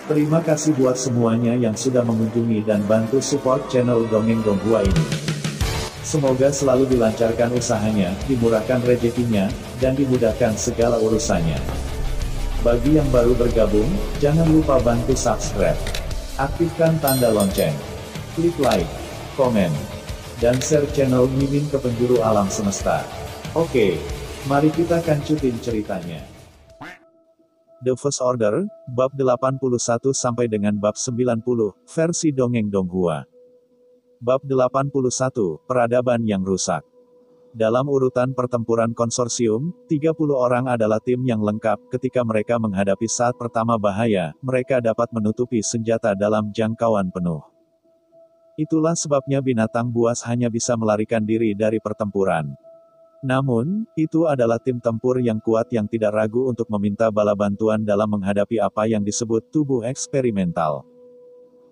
Terima kasih buat semuanya yang sudah mengunjungi dan bantu support channel Dongeng Donghua ini. Semoga selalu dilancarkan usahanya, dimurahkan rezekinya, dan dimudahkan segala urusannya. Bagi yang baru bergabung, jangan lupa bantu subscribe. Aktifkan tanda lonceng. Klik like, komen, dan share channel Mimin ke penjuru alam semesta. Oke, mari kita kancutin ceritanya. The First Order, bab 81 sampai dengan bab 90, versi Dongeng Donghua. Bab 81, Peradaban yang Rusak. Dalam urutan pertempuran konsorsium, 30 orang adalah tim yang lengkap. Ketika mereka menghadapi saat pertama bahaya, mereka dapat menutupi senjata dalam jangkauan penuh. Itulah sebabnya binatang buas hanya bisa melarikan diri dari pertempuran. Namun, itu adalah tim tempur yang kuat yang tidak ragu untuk meminta bala bantuan dalam menghadapi apa yang disebut tubuh eksperimental.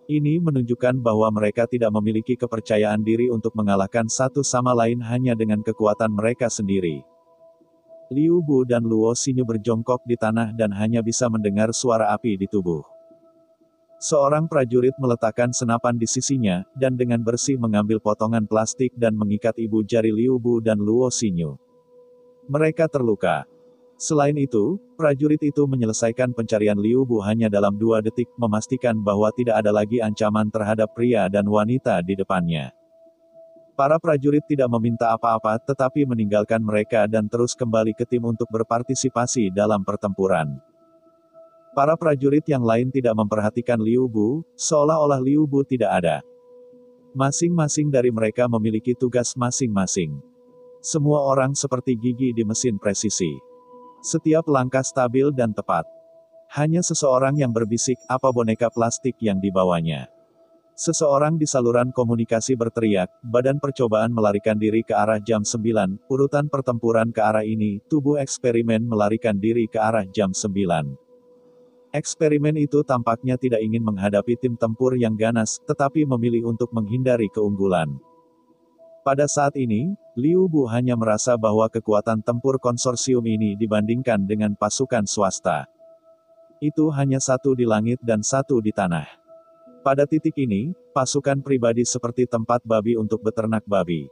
Ini menunjukkan bahwa mereka tidak memiliki kepercayaan diri untuk mengalahkan satu sama lain hanya dengan kekuatan mereka sendiri. Liu Bu dan Luo Xinyu berjongkok di tanah dan hanya bisa mendengar suara api di tubuh. Seorang prajurit meletakkan senapan di sisinya, dan dengan bersih mengambil potongan plastik dan mengikat ibu jari Liu Bu dan Luo Xinyu. Mereka terluka. Selain itu, prajurit itu menyelesaikan pencarian Liu Bu hanya dalam 2 detik, memastikan bahwa tidak ada lagi ancaman terhadap pria dan wanita di depannya. Para prajurit tidak meminta apa-apa tetapi meninggalkan mereka dan terus kembali ke tim untuk berpartisipasi dalam pertempuran. Para prajurit yang lain tidak memperhatikan Liu Bu, seolah-olah Liu Bu tidak ada. Masing-masing dari mereka memiliki tugas masing-masing. Semua orang seperti gigi di mesin presisi. Setiap langkah stabil dan tepat. Hanya seseorang yang berbisik, apa boneka plastik yang dibawanya. Seseorang di saluran komunikasi berteriak, badan percobaan melarikan diri ke arah jam 9, urutan pertempuran ke arah ini, tubuh eksperimen melarikan diri ke arah jam 9. Eksperimen itu tampaknya tidak ingin menghadapi tim tempur yang ganas, tetapi memilih untuk menghindari keunggulan. Pada saat ini, Liu Bu hanya merasa bahwa kekuatan tempur konsorsium ini dibandingkan dengan pasukan swasta. Itu hanya satu di langit dan satu di tanah. Pada titik ini, pasukan pribadi seperti tempat babi untuk beternak babi.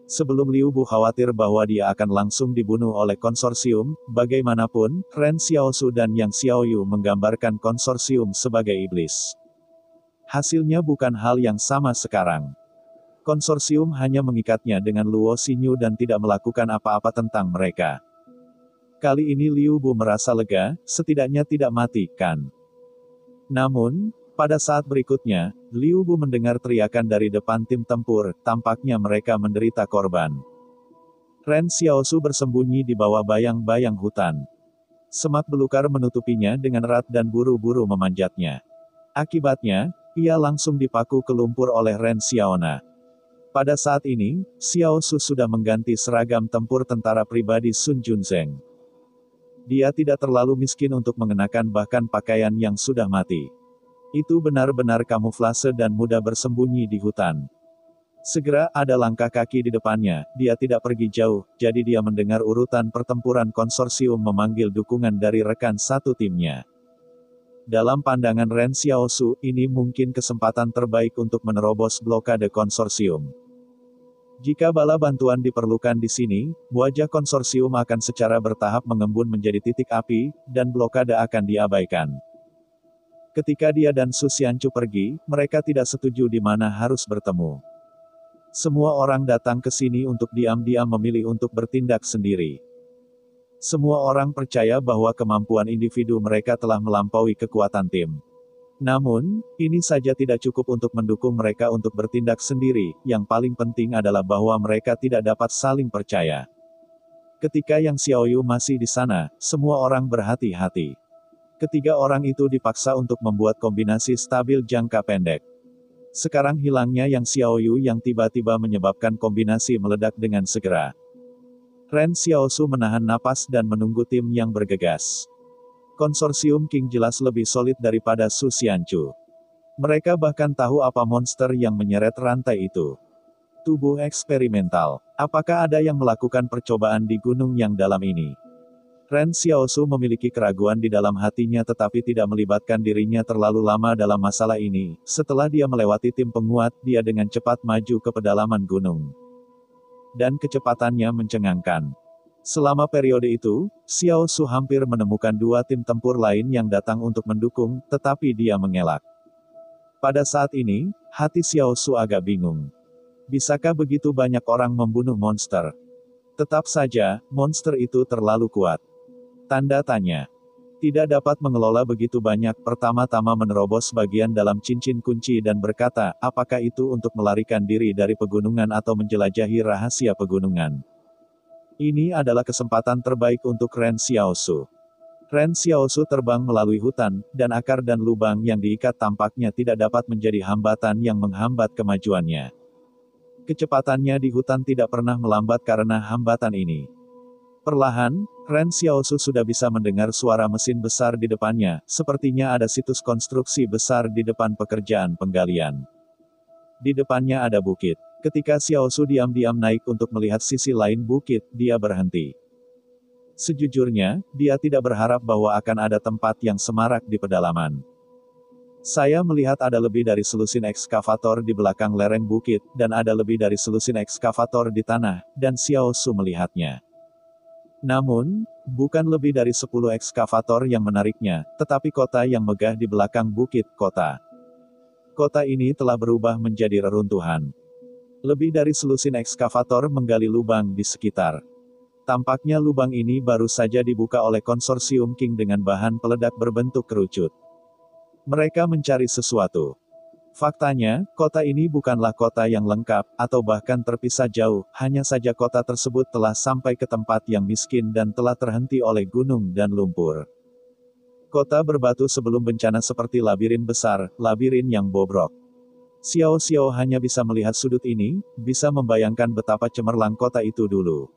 Sebelum Liu Bu khawatir bahwa dia akan langsung dibunuh oleh konsorsium, bagaimanapun, Ren Xiaosu dan Yang Xiaoyu menggambarkan konsorsium sebagai iblis. Hasilnya bukan hal yang sama sekarang. Konsorsium hanya mengikatnya dengan Luo Xinyu dan tidak melakukan apa-apa tentang mereka. Kali ini Liu Bu merasa lega, setidaknya tidak mati, kan? Namun, pada saat berikutnya, Liu Bu mendengar teriakan dari depan tim tempur, tampaknya mereka menderita korban. Ren Xiaosu bersembunyi di bawah bayang-bayang hutan. Semak belukar menutupinya dengan erat dan buru-buru memanjatnya. Akibatnya, ia langsung dipaku ke lumpur oleh Ren Xiaona. Pada saat ini, Xiaosu sudah mengganti seragam tempur tentara pribadi Sun Junzeng. Dia tidak terlalu miskin untuk mengenakan bahkan pakaian yang sudah mati. Itu benar-benar kamuflase dan mudah bersembunyi di hutan. Segera ada langkah kaki di depannya, dia tidak pergi jauh, jadi dia mendengar urutan pertempuran konsorsium memanggil dukungan dari rekan satu timnya. Dalam pandangan Ren Xiaosu, ini mungkin kesempatan terbaik untuk menerobos blokade konsorsium. Jika bala bantuan diperlukan di sini, wajah konsorsium akan secara bertahap mengembun menjadi titik api, dan blokade akan diabaikan. Ketika dia dan Su Xianchu pergi, mereka tidak setuju di mana harus bertemu. Semua orang datang ke sini untuk diam-diam memilih untuk bertindak sendiri. Semua orang percaya bahwa kemampuan individu mereka telah melampaui kekuatan tim. Namun, ini saja tidak cukup untuk mendukung mereka untuk bertindak sendiri, yang paling penting adalah bahwa mereka tidak dapat saling percaya. Ketika Yang Xiaoyu masih di sana, semua orang berhati-hati. Ketiga orang itu dipaksa untuk membuat kombinasi stabil jangka pendek. Sekarang hilangnya Yang Xiaoyu yang tiba-tiba menyebabkan kombinasi meledak dengan segera. Ren Xiaosu menahan napas dan menunggu tim yang bergegas. Konsorsium King jelas lebih solid daripada Su Xianchu. Mereka bahkan tahu apa monster yang menyeret rantai itu. Tubuh eksperimental. Apakah ada yang melakukan percobaan di gunung yang dalam ini? Ren Xiaosu memiliki keraguan di dalam hatinya tetapi tidak melibatkan dirinya terlalu lama dalam masalah ini. Setelah dia melewati tim penguat, dia dengan cepat maju ke pedalaman gunung. Dan kecepatannya mencengangkan. Selama periode itu, Xiaosu hampir menemukan dua tim tempur lain yang datang untuk mendukung, tetapi dia mengelak. Pada saat ini, hati Xiaosu agak bingung. Bisakah begitu banyak orang membunuh monster? Tetap saja, monster itu terlalu kuat. Tanda tanya. Tidak dapat mengelola begitu banyak, pertama-tama menerobos bagian dalam cincin kunci dan berkata, apakah itu untuk melarikan diri dari pegunungan atau menjelajahi rahasia pegunungan? Ini adalah kesempatan terbaik untuk Ren Xiaosu. Ren Xiaosu terbang melalui hutan, dan akar dan lubang yang diikat tampaknya tidak dapat menjadi hambatan yang menghambat kemajuannya. Kecepatannya di hutan tidak pernah melambat karena hambatan ini. Perlahan, Ren Xiaosu sudah bisa mendengar suara mesin besar di depannya, sepertinya ada situs konstruksi besar di depan pekerjaan penggalian. Di depannya ada bukit. Ketika Xiaosu diam-diam naik untuk melihat sisi lain bukit, dia berhenti. Sejujurnya, dia tidak berharap bahwa akan ada tempat yang semarak di pedalaman. Saya melihat ada lebih dari selusin ekskavator di belakang lereng bukit, dan ada lebih dari selusin ekskavator di tanah, dan Xiaosu melihatnya. Namun, bukan lebih dari 10 ekskavator yang menariknya, tetapi kota yang megah di belakang bukit kota. Kota ini telah berubah menjadi reruntuhan. Lebih dari selusin ekskavator menggali lubang di sekitar. Tampaknya lubang ini baru saja dibuka oleh konsorsium King dengan bahan peledak berbentuk kerucut. Mereka mencari sesuatu. Faktanya, kota ini bukanlah kota yang lengkap, atau bahkan terpisah jauh, hanya saja kota tersebut telah sampai ke tempat yang miskin dan telah terhenti oleh gunung dan lumpur. Kota berbatu sebelum bencana seperti labirin besar, labirin yang bobrok. Xiao Xiao hanya bisa melihat sudut ini, bisa membayangkan betapa cemerlang kota itu dulu.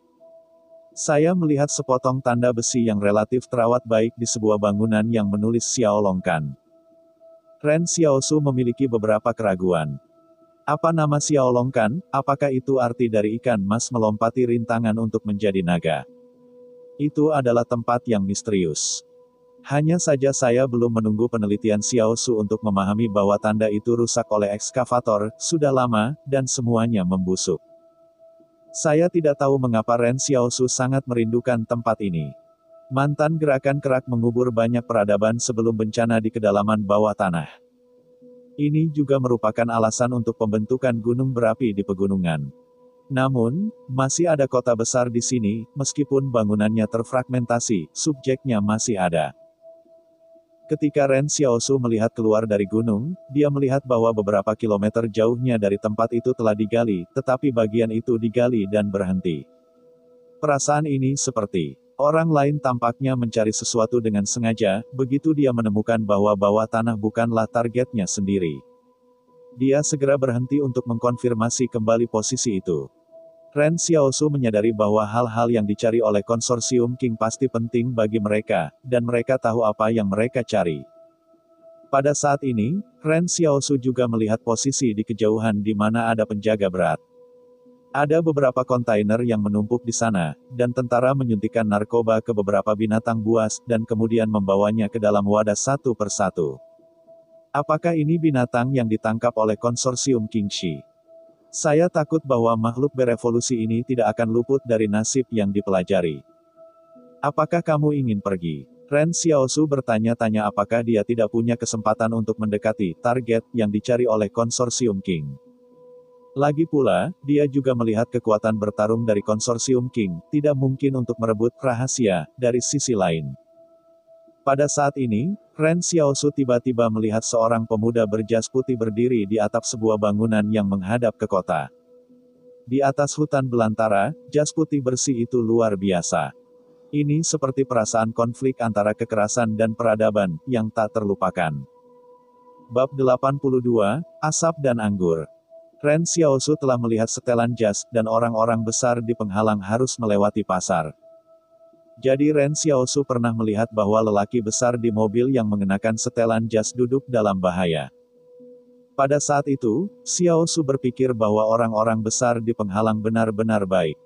Saya melihat sepotong tanda besi yang relatif terawat baik di sebuah bangunan yang menulis Xiao Longkan. Ren Xiaosu memiliki beberapa keraguan. Apa nama Xiao Longkan? Apakah itu arti dari ikan mas melompati rintangan untuk menjadi naga? Itu adalah tempat yang misterius. Hanya saja saya belum menunggu penelitian Xiaosu untuk memahami bahwa tanda itu rusak oleh ekskavator, sudah lama, dan semuanya membusuk. Saya tidak tahu mengapa Ren Xiaosu sangat merindukan tempat ini. Mantan gerakan kerak mengubur banyak peradaban sebelum bencana di kedalaman bawah tanah. Ini juga merupakan alasan untuk pembentukan gunung berapi di pegunungan. Namun, masih ada kota besar di sini, meskipun bangunannya terfragmentasi, subjeknya masih ada. Ketika Ren Xiaosu melihat keluar dari gunung, dia melihat bahwa beberapa kilometer jauhnya dari tempat itu telah digali, tetapi bagian itu digali dan berhenti. Perasaan ini seperti orang lain tampaknya mencari sesuatu dengan sengaja, begitu dia menemukan bahwa bawah tanah bukanlah targetnya sendiri. Dia segera berhenti untuk mengkonfirmasi kembali posisi itu. Ren Xiaosu menyadari bahwa hal-hal yang dicari oleh konsorsium King pasti penting bagi mereka, dan mereka tahu apa yang mereka cari. Pada saat ini, Ren Xiaosu juga melihat posisi di kejauhan di mana ada penjaga berat. Ada beberapa kontainer yang menumpuk di sana, dan tentara menyuntikkan narkoba ke beberapa binatang buas, dan kemudian membawanya ke dalam wadah satu persatu. Apakah ini binatang yang ditangkap oleh konsorsium Kingshi? Saya takut bahwa makhluk berevolusi ini tidak akan luput dari nasib yang dipelajari. Apakah kamu ingin pergi? Ren Xiaosu bertanya-tanya apakah dia tidak punya kesempatan untuk mendekati target yang dicari oleh konsorsium King. Lagi pula, dia juga melihat kekuatan bertarung dari konsorsium King, tidak mungkin untuk merebut rahasia dari sisi lain. Pada saat ini, Ren Xiaosu tiba-tiba melihat seorang pemuda berjas putih berdiri di atap sebuah bangunan yang menghadap ke kota. Di atas hutan belantara, jas putih bersih itu luar biasa. Ini seperti perasaan konflik antara kekerasan dan peradaban, yang tak terlupakan. Bab 82, Asap dan Anggur. Ren Xiaosu telah melihat setelan jas, dan orang-orang besar di penghalang harus melewati pasar. Jadi Ren Xiaosu pernah melihat bahwa lelaki besar di mobil yang mengenakan setelan jas duduk dalam bahaya. Pada saat itu, Xiaosu berpikir bahwa orang-orang besar di penghalang benar-benar baik.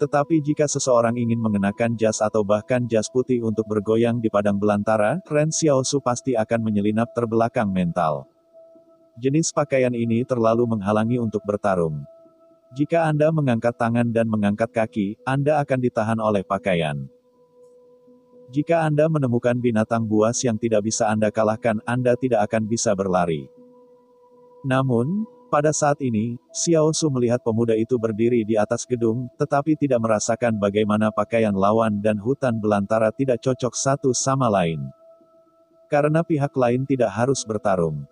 Tetapi jika seseorang ingin mengenakan jas atau bahkan jas putih untuk bergoyang di padang belantara, Ren Xiaosu pasti akan menyelinap terbelakang mental. Jenis pakaian ini terlalu menghalangi untuk bertarung. Jika Anda mengangkat tangan dan mengangkat kaki, Anda akan ditahan oleh pakaian. Jika Anda menemukan binatang buas yang tidak bisa Anda kalahkan, Anda tidak akan bisa berlari. Namun, pada saat ini, Xiao Su melihat pemuda itu berdiri di atas gedung, tetapi tidak merasakan bagaimana pakaian lawan dan hutan belantara tidak cocok satu sama lain. Karena pihak lain tidak harus bertarung.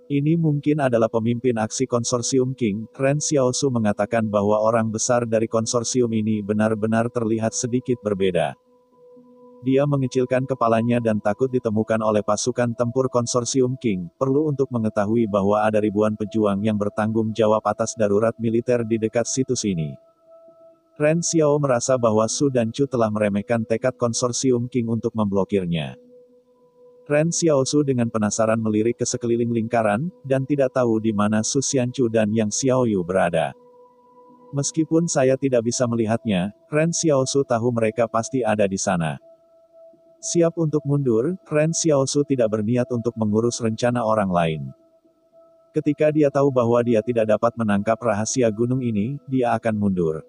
Ini mungkin adalah pemimpin aksi konsorsium King. Ren Xiao Su mengatakan bahwa orang besar dari konsorsium ini benar-benar terlihat sedikit berbeda. Dia mengecilkan kepalanya dan takut ditemukan oleh pasukan tempur konsorsium King. Perlu untuk mengetahui bahwa ada ribuan pejuang yang bertanggung jawab atas darurat militer di dekat situs ini. Ren Xiao merasa bahwa Su dan Chu telah meremehkan tekad konsorsium King untuk memblokirnya. Ren Xiao Su dengan penasaran melirik ke sekeliling lingkaran, dan tidak tahu di mana Su Xianchu dan Yang Xiaoyu berada. Meskipun saya tidak bisa melihatnya, Ren Xiao Su tahu mereka pasti ada di sana. Siap untuk mundur, Ren Xiaosu tidak berniat untuk mengurus rencana orang lain. Ketika dia tahu bahwa dia tidak dapat menangkap rahasia gunung ini, dia akan mundur.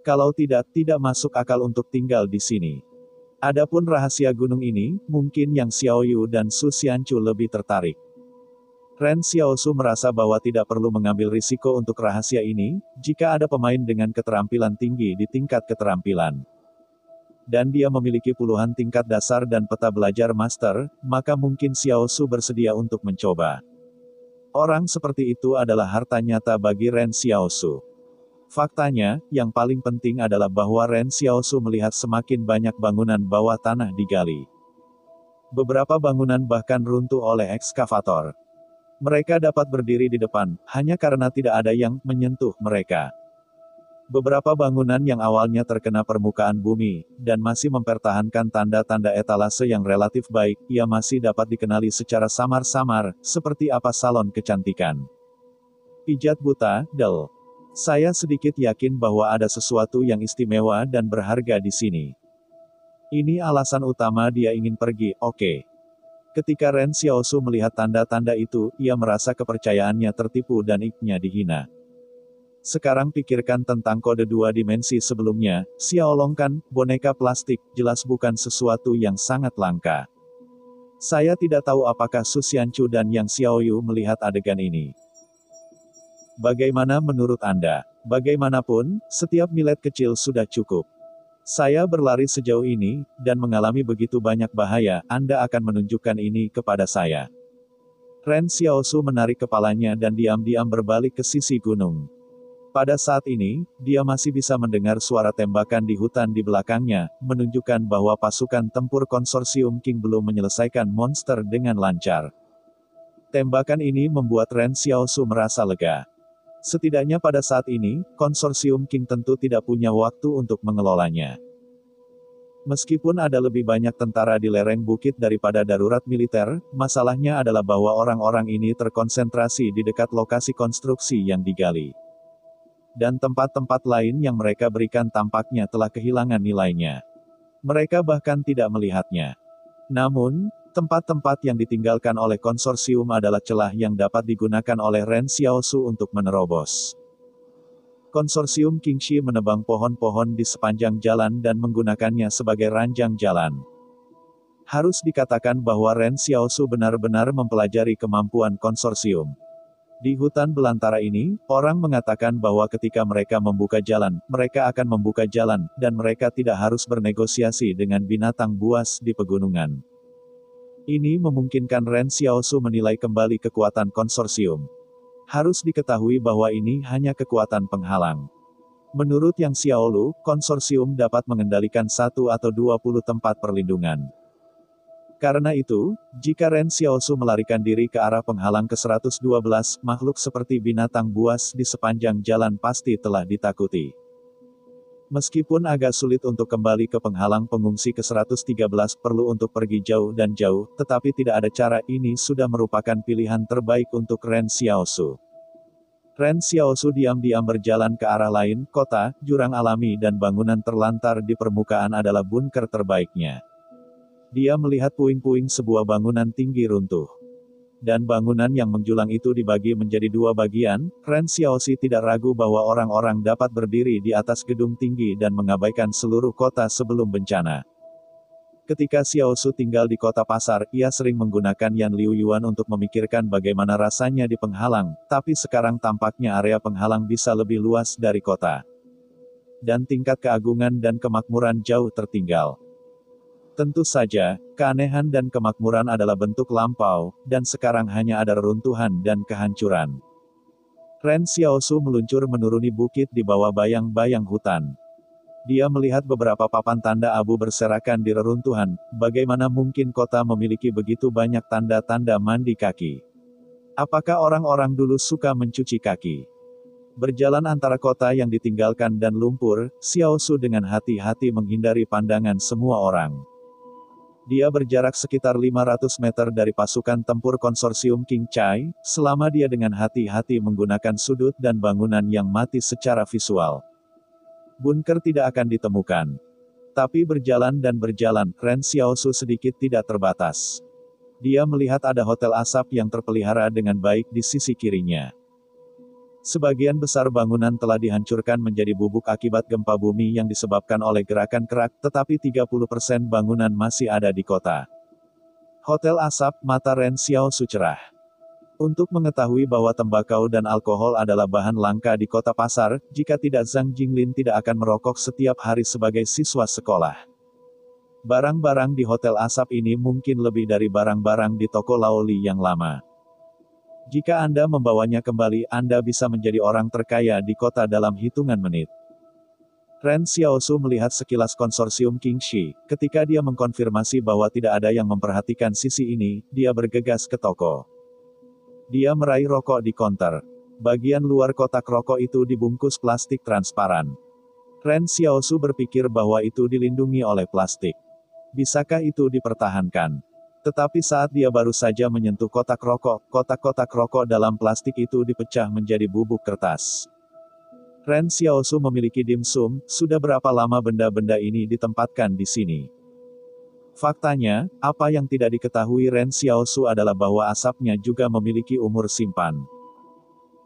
Kalau tidak masuk akal untuk tinggal di sini. Adapun rahasia gunung ini, mungkin Yang Xiaoyu dan Su Xianchu lebih tertarik. Ren Xiaosu merasa bahwa tidak perlu mengambil risiko untuk rahasia ini, jika ada pemain dengan keterampilan tinggi di tingkat keterampilan. Dan dia memiliki puluhan tingkat dasar dan peta belajar master, maka mungkin Xiao Su bersedia untuk mencoba. Orang seperti itu adalah harta nyata bagi Ren Xiao Su. Faktanya, yang paling penting adalah bahwa Ren Xiao Su melihat semakin banyak bangunan bawah tanah digali. Beberapa bangunan bahkan runtuh oleh ekskavator. Mereka dapat berdiri di depan, hanya karena tidak ada yang menyentuh mereka. Beberapa bangunan yang awalnya terkena permukaan bumi, dan masih mempertahankan tanda-tanda etalase yang relatif baik, ia masih dapat dikenali secara samar-samar, seperti apa salon kecantikan. Pijat buta, Del. Saya sedikit yakin bahwa ada sesuatu yang istimewa dan berharga di sini. Ini alasan utama dia ingin pergi, oke. Ketika Ren Xiaosu melihat tanda-tanda itu, ia merasa kepercayaannya tertipu dan iknya dihina. Sekarang pikirkan tentang kode dua dimensi sebelumnya, Xiaolong kan, boneka plastik, jelas bukan sesuatu yang sangat langka. Saya tidak tahu apakah Su Xianchu dan Yang Xiaoyu melihat adegan ini. Bagaimana menurut Anda? Bagaimanapun, setiap milet kecil sudah cukup. Saya berlari sejauh ini, dan mengalami begitu banyak bahaya, Anda akan menunjukkan ini kepada saya. Ren Xiaosu menarik kepalanya dan diam-diam berbalik ke sisi gunung. Pada saat ini, dia masih bisa mendengar suara tembakan di hutan di belakangnya, menunjukkan bahwa pasukan tempur konsorsium King belum menyelesaikan monster dengan lancar. Tembakan ini membuat Ren Xiaosu merasa lega. Setidaknya pada saat ini, konsorsium King tentu tidak punya waktu untuk mengelolanya. Meskipun ada lebih banyak tentara di lereng bukit daripada darurat militer, masalahnya adalah bahwa orang-orang ini terkonsentrasi di dekat lokasi konstruksi yang digali. Dan tempat-tempat lain yang mereka berikan tampaknya telah kehilangan nilainya. Mereka bahkan tidak melihatnya. Namun, tempat-tempat yang ditinggalkan oleh konsorsium adalah celah yang dapat digunakan oleh Ren Xiaosu untuk menerobos. Konsorsium Qingxi menebang pohon-pohon di sepanjang jalan dan menggunakannya sebagai ranjang jalan. Harus dikatakan bahwa Ren Xiaosu benar-benar mempelajari kemampuan konsorsium. Di hutan belantara ini, orang mengatakan bahwa ketika mereka membuka jalan, mereka akan membuka jalan, dan mereka tidak harus bernegosiasi dengan binatang buas di pegunungan. Ini memungkinkan Ren Xiaosu menilai kembali kekuatan konsorsium. Harus diketahui bahwa ini hanya kekuatan penghalang. Menurut Yang Xiaolu, konsorsium dapat mengendalikan 1 atau 20 tempat perlindungan. Karena itu, jika Ren Xiaosu melarikan diri ke arah penghalang ke-112, makhluk seperti binatang buas di sepanjang jalan pasti telah ditakuti. Meskipun agak sulit untuk kembali ke penghalang pengungsi ke-113 perlu untuk pergi jauh dan jauh, tetapi tidak ada cara, ini sudah merupakan pilihan terbaik untuk Ren Xiaosu. Ren Xiaosu diam-diam berjalan ke arah lain, kota, jurang alami dan bangunan terlantar di permukaan adalah bunker terbaiknya. Dia melihat puing-puing sebuah bangunan tinggi runtuh. Dan bangunan yang menjulang itu dibagi menjadi dua bagian. Ren Xiaosu tidak ragu bahwa orang-orang dapat berdiri di atas gedung tinggi dan mengabaikan seluruh kota sebelum bencana. Ketika Xiaosu tinggal di kota pasar, ia sering menggunakan Yan Liu Yuan untuk memikirkan bagaimana rasanya di penghalang, tapi sekarang tampaknya area penghalang bisa lebih luas dari kota. Dan tingkat keagungan dan kemakmuran jauh tertinggal. Tentu saja, keanehan dan kemakmuran adalah bentuk lampau, dan sekarang hanya ada reruntuhan dan kehancuran. Ren Xiaosu meluncur menuruni bukit di bawah bayang-bayang hutan. Dia melihat beberapa papan tanda abu berserakan di reruntuhan. Bagaimana mungkin kota memiliki begitu banyak tanda-tanda mandi kaki? Apakah orang-orang dulu suka mencuci kaki? Berjalan antara kota yang ditinggalkan dan lumpur, Xiaosu dengan hati-hati menghindari pandangan semua orang. Dia berjarak sekitar 500 meter dari pasukan tempur konsorsium King Chai, selama dia dengan hati-hati menggunakan sudut dan bangunan yang mati secara visual. Bunker tidak akan ditemukan. Tapi berjalan dan berjalan, Ren Xiaosu sedikit tidak terbatas. Dia melihat ada hotel asap yang terpelihara dengan baik di sisi kirinya. Sebagian besar bangunan telah dihancurkan menjadi bubuk akibat gempa bumi yang disebabkan oleh gerakan kerak, tetapi 30% bangunan masih ada di kota. Hotel asap, mata Ren Xiaosu cerah. Untuk mengetahui bahwa tembakau dan alkohol adalah bahan langka di kota pasar, jika tidak Zhang Jinglin tidak akan merokok setiap hari sebagai siswa sekolah. Barang-barang di hotel asap ini mungkin lebih dari barang-barang di toko Laoli yang lama. Jika Anda membawanya kembali, Anda bisa menjadi orang terkaya di kota dalam hitungan menit. Ren Xiaosu melihat sekilas konsorsium Qingxi. Ketika dia mengkonfirmasi bahwa tidak ada yang memperhatikan sisi ini, dia bergegas ke toko. Dia meraih rokok di konter. Bagian luar kotak rokok itu dibungkus plastik transparan. Ren Xiaosu berpikir bahwa itu dilindungi oleh plastik. Bisakah itu dipertahankan? Tetapi saat dia baru saja menyentuh kotak kotak-kotak rokok dalam plastik itu dipecah menjadi bubuk kertas. Ren Xiaosu memiliki dimsum, sudah berapa lama benda-benda ini ditempatkan di sini? Faktanya, apa yang tidak diketahui Ren Xiaosu adalah bahwa asapnya juga memiliki umur simpan.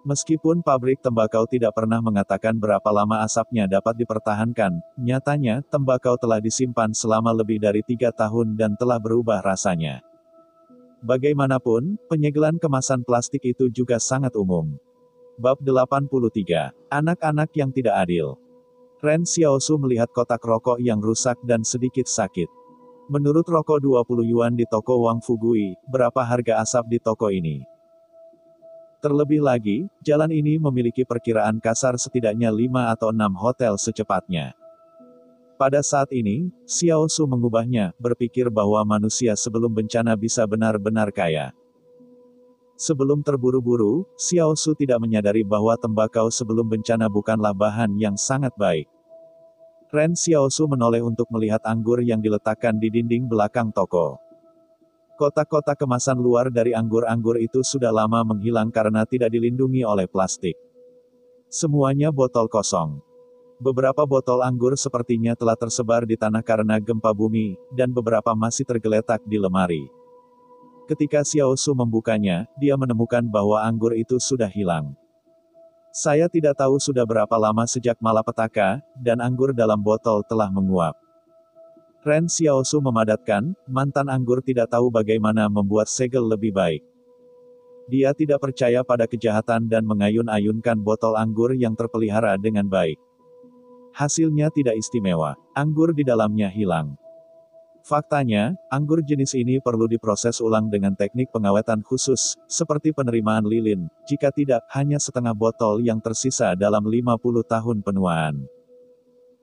Meskipun pabrik tembakau tidak pernah mengatakan berapa lama asapnya dapat dipertahankan, nyatanya, tembakau telah disimpan selama lebih dari 3 tahun dan telah berubah rasanya. Bagaimanapun, penyegelan kemasan plastik itu juga sangat umum. Bab 83. Anak-anak yang tidak adil. Ren Xiaosu melihat kotak rokok yang rusak dan sedikit sakit. Menurut rokok 20 yuan di toko Wang Fugui, berapa harga asap di toko ini? Terlebih lagi, jalan ini memiliki perkiraan kasar setidaknya 5 atau 6 hotel secepatnya. Pada saat ini, Xiaosu mengubahnya, berpikir bahwa manusia sebelum bencana bisa benar-benar kaya. Sebelum terburu-buru, Xiaosu tidak menyadari bahwa tembakau sebelum bencana bukanlah bahan yang sangat baik. Ren Xiaosu menoleh untuk melihat anggur yang diletakkan di dinding belakang toko. Kotak-kotak kemasan luar dari anggur-anggur itu sudah lama menghilang karena tidak dilindungi oleh plastik. Semuanya botol kosong. Beberapa botol anggur sepertinya telah tersebar di tanah karena gempa bumi, dan beberapa masih tergeletak di lemari. Ketika Xiaosu membukanya, dia menemukan bahwa anggur itu sudah hilang. Saya tidak tahu sudah berapa lama sejak malapetaka, dan anggur dalam botol telah menguap. Ren Xiaosu memadatkan, mantan anggur tidak tahu bagaimana membuat segel lebih baik. Dia tidak percaya pada kejahatan dan mengayun-ayunkan botol anggur yang terpelihara dengan baik. Hasilnya tidak istimewa. Anggur di dalamnya hilang. Faktanya, anggur jenis ini perlu diproses ulang dengan teknik pengawetan khusus, seperti penerimaan lilin, jika tidak, hanya setengah botol yang tersisa dalam 50 tahun penuaan.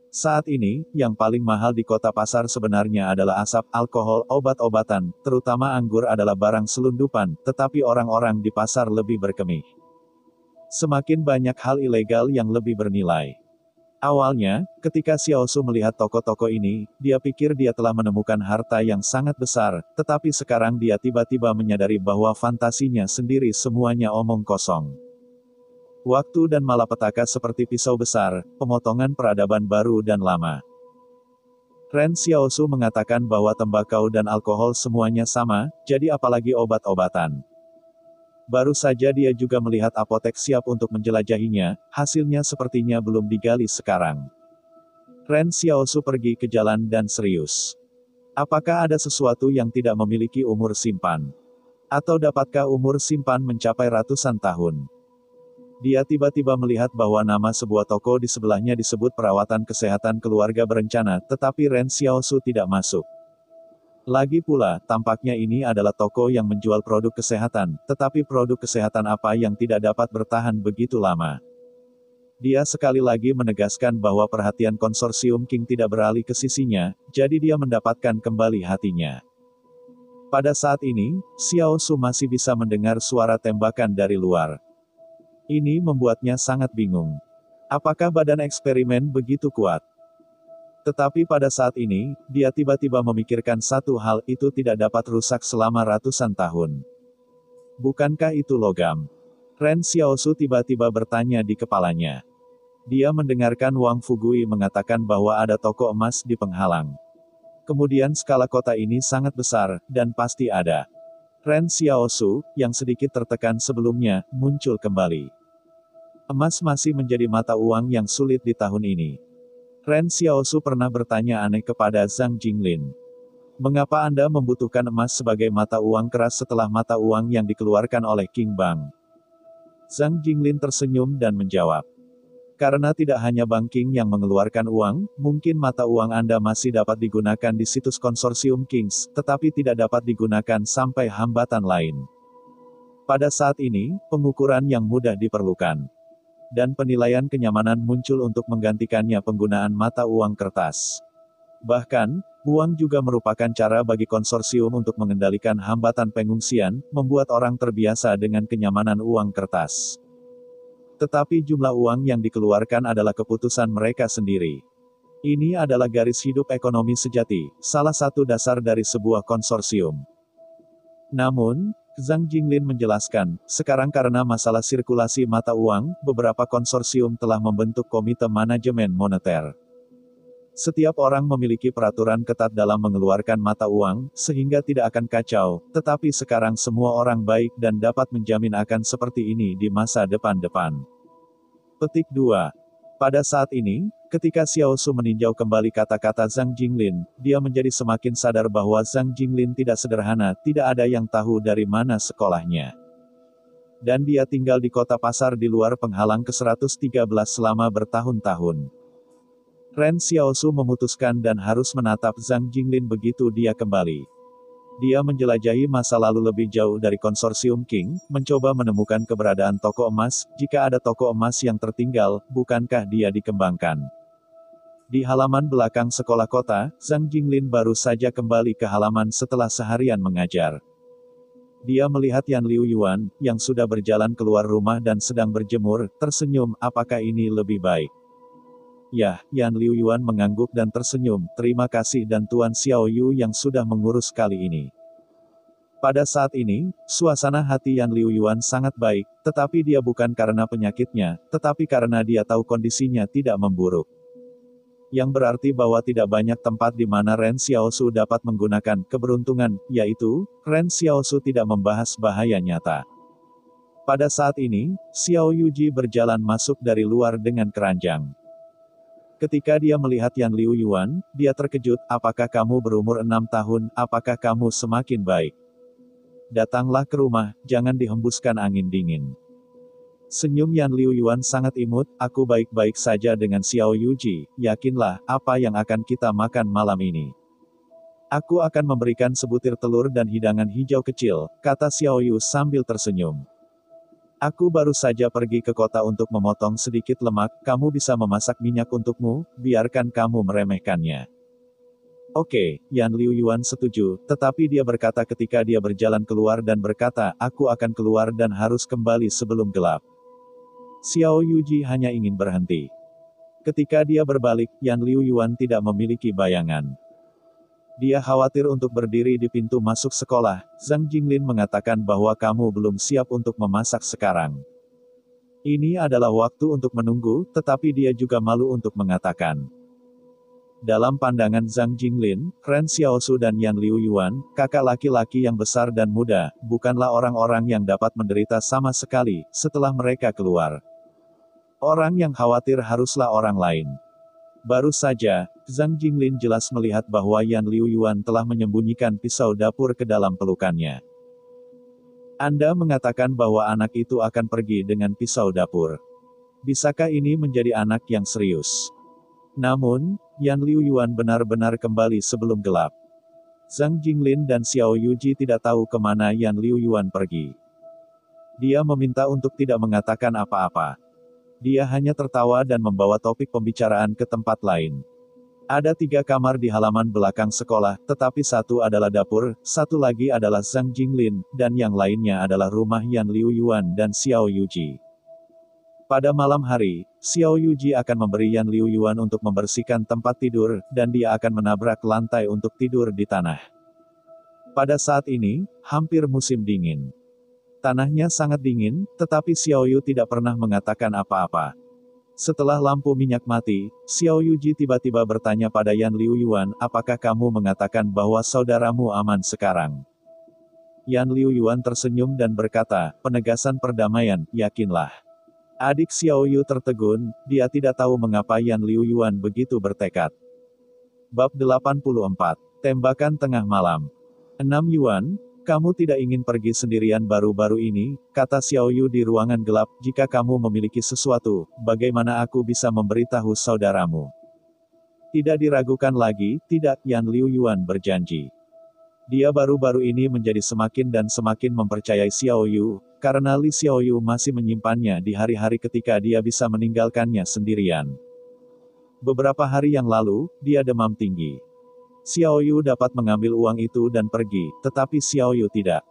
Saat ini, yang paling mahal di kota pasar sebenarnya adalah asap, alkohol, obat-obatan, terutama anggur adalah barang selundupan, tetapi orang-orang di pasar lebih berkemih. Semakin banyak hal ilegal yang lebih bernilai. Awalnya, ketika Xiaosu melihat toko-toko ini, dia pikir dia telah menemukan harta yang sangat besar, tetapi sekarang dia tiba-tiba menyadari bahwa fantasinya sendiri semuanya omong kosong. Waktu dan malapetaka seperti pisau besar, pemotongan peradaban baru dan lama. Ren Xiaosu mengatakan bahwa tembakau dan alkohol semuanya sama, jadi apalagi obat-obatan. Baru saja dia juga melihat apotek siap untuk menjelajahinya, hasilnya sepertinya belum digali sekarang. Ren Xiaosu pergi ke jalan dan serius. Apakah ada sesuatu yang tidak memiliki umur simpan? Atau dapatkah umur simpan mencapai ratusan tahun? Dia tiba-tiba melihat bahwa nama sebuah toko di sebelahnya disebut perawatan kesehatan keluarga berencana, tetapi Ren Xiaosu tidak masuk. Lagi pula, tampaknya ini adalah toko yang menjual produk kesehatan, tetapi produk kesehatan apa yang tidak dapat bertahan begitu lama? Dia sekali lagi menegaskan bahwa perhatian konsorsium King tidak beralih ke sisinya, jadi dia mendapatkan kembali hatinya. Pada saat ini, Xiaosu masih bisa mendengar suara tembakan dari luar. Ini membuatnya sangat bingung. Apakah badan eksperimen begitu kuat? Tetapi pada saat ini, dia tiba-tiba memikirkan satu hal, itu tidak dapat rusak selama ratusan tahun. Bukankah itu logam? Ren Xiaosu tiba-tiba bertanya di kepalanya. Dia mendengarkan Wang Fugui mengatakan bahwa ada toko emas di penghalang. Kemudian skala kota ini sangat besar, dan pasti ada. Ren Xiaosu, yang sedikit tertekan sebelumnya, muncul kembali. Emas masih menjadi mata uang yang sulit di tahun ini. Ren Xiaosu pernah bertanya aneh kepada Zhang Jinglin. Mengapa Anda membutuhkan emas sebagai mata uang keras setelah mata uang yang dikeluarkan oleh King Bang? Zhang Jinglin tersenyum dan menjawab. Karena tidak hanya Bang King yang mengeluarkan uang, mungkin mata uang Anda masih dapat digunakan di situs konsorsium Kings, tetapi tidak dapat digunakan sampai hambatan lain. Pada saat ini, pengukuran yang mudah diperlukan. Dan penilaian kenyamanan muncul untuk menggantikannya penggunaan mata uang kertas. Bahkan, uang juga merupakan cara bagi konsorsium untuk mengendalikan hambatan pengungsian, membuat orang terbiasa dengan kenyamanan uang kertas. Tetapi jumlah uang yang dikeluarkan adalah keputusan mereka sendiri. Ini adalah garis hidup ekonomi sejati, salah satu dasar dari sebuah konsorsium. Namun, Zhang Jinglin menjelaskan, sekarang karena masalah sirkulasi mata uang, beberapa konsorsium telah membentuk komite manajemen moneter. Setiap orang memiliki peraturan ketat dalam mengeluarkan mata uang, sehingga tidak akan kacau, tetapi sekarang semua orang baik dan dapat menjamin akan seperti ini di masa depan-depan. Petik 2. Pada saat ini, ketika Xiaosu meninjau kembali kata-kata Zhang Jinglin, dia menjadi semakin sadar bahwa Zhang Jinglin tidak sederhana, tidak ada yang tahu dari mana sekolahnya. Dan dia tinggal di kota pasar di luar penghalang ke-113 selama bertahun-tahun. Ren Xiaosu memutuskan dan harus menatap Zhang Jinglin begitu dia kembali. Dia menjelajahi masa lalu lebih jauh dari konsorsium King, mencoba menemukan keberadaan toko emas, jika ada toko emas yang tertinggal, bukankah dia dikembangkan? Di halaman belakang sekolah kota, Zhang Jinglin baru saja kembali ke halaman setelah seharian mengajar. Dia melihat Yan Liu Yuan, yang sudah berjalan keluar rumah dan sedang berjemur, tersenyum, apakah ini lebih baik? Yah, Yan Liu Yuan mengangguk dan tersenyum, terima kasih dan Tuan Xiao Yu yang sudah mengurus kali ini. Pada saat ini, suasana hati Yan Liu Yuan sangat baik, tetapi dia bukan karena penyakitnya, tetapi karena dia tahu kondisinya tidak memburuk. Yang berarti bahwa tidak banyak tempat di mana Ren Xiaosu dapat menggunakan keberuntungan, yaitu, Ren Xiaosu tidak membahas bahaya nyata. Pada saat ini, Xiao Yuji berjalan masuk dari luar dengan keranjang. Ketika dia melihat Yan Liu Yuan, dia terkejut, apakah kamu berumur 6 tahun, apakah kamu semakin baik? Datanglah ke rumah, jangan dihembuskan angin dingin. Senyum Yan Liu Yuan sangat imut, aku baik-baik saja dengan Xiao Yuji, yakinlah, apa yang akan kita makan malam ini? Aku akan memberikan sebutir telur dan hidangan hijau kecil, kata Xiao Yu sambil tersenyum. Aku baru saja pergi ke kota untuk memotong sedikit lemak, kamu bisa memasak minyak untukmu, biarkan kamu meremehkannya. Oke, Yan Liu Yuan setuju, tetapi dia berkata ketika dia berjalan keluar dan berkata, aku akan keluar dan harus kembali sebelum gelap. Xiao Yuji hanya ingin berhenti. Ketika dia berbalik, Yan Liu Yuan tidak memiliki bayangan. Dia khawatir untuk berdiri di pintu masuk sekolah. Zhang Jinglin mengatakan bahwa kamu belum siap untuk memasak sekarang. Ini adalah waktu untuk menunggu, tetapi dia juga malu untuk mengatakan. Dalam pandangan Zhang Jinglin, Ren Xiaosu dan Yan Liu Yuan, kakak laki-laki yang besar dan muda, bukanlah orang-orang yang dapat menderita sama sekali, setelah mereka keluar. Orang yang khawatir haruslah orang lain. Baru saja, Zhang Jinglin jelas melihat bahwa Yan Liu Yuan telah menyembunyikan pisau dapur ke dalam pelukannya. Anda mengatakan bahwa anak itu akan pergi dengan pisau dapur. Bisakah ini menjadi anak yang serius? Namun, Yan Liu Yuan benar-benar kembali sebelum gelap. Zhang Jinglin dan Xiao Yuji tidak tahu kemana Yan Liu Yuan pergi. Dia meminta untuk tidak mengatakan apa-apa. Dia hanya tertawa dan membawa topik pembicaraan ke tempat lain. Ada 3 kamar di halaman belakang sekolah, tetapi satu adalah dapur, satu lagi adalah Zhang Jinglin, dan yang lainnya adalah rumah Yan Liu Yuan dan Xiao Yuji. Pada malam hari, Xiao Yuji akan memberi Yan Liu Yuan untuk membersihkan tempat tidur, dan dia akan menabrak lantai untuk tidur di tanah. Pada saat ini, hampir musim dingin. Tanahnya sangat dingin, tetapi Xiao Yu tidak pernah mengatakan apa-apa. Setelah lampu minyak mati, Xiao Yuji tiba-tiba bertanya pada Yan Liu Yuan, apakah kamu mengatakan bahwa saudaramu aman sekarang? Yan Liu Yuan tersenyum dan berkata, penegasan perdamaian, yakinlah. Adik Xiao Yu tertegun, dia tidak tahu mengapa Yan Liu Yuan begitu bertekad. Bab 84. Tembakan tengah malam. 6 Yuan, kamu tidak ingin pergi sendirian baru-baru ini, kata Xiao Yu di ruangan gelap, jika kamu memiliki sesuatu, bagaimana aku bisa memberitahu saudaramu? Tidak diragukan lagi, tidak, Yan Liu Yuan berjanji. Dia baru-baru ini menjadi semakin dan semakin mempercayai Xiao Yu, karena Li Xiao Yu masih menyimpannya di hari-hari ketika dia bisa meninggalkannya sendirian. Beberapa hari yang lalu, dia demam tinggi. Xiao Yu dapat mengambil uang itu dan pergi, tetapi Xiao Yu tidak.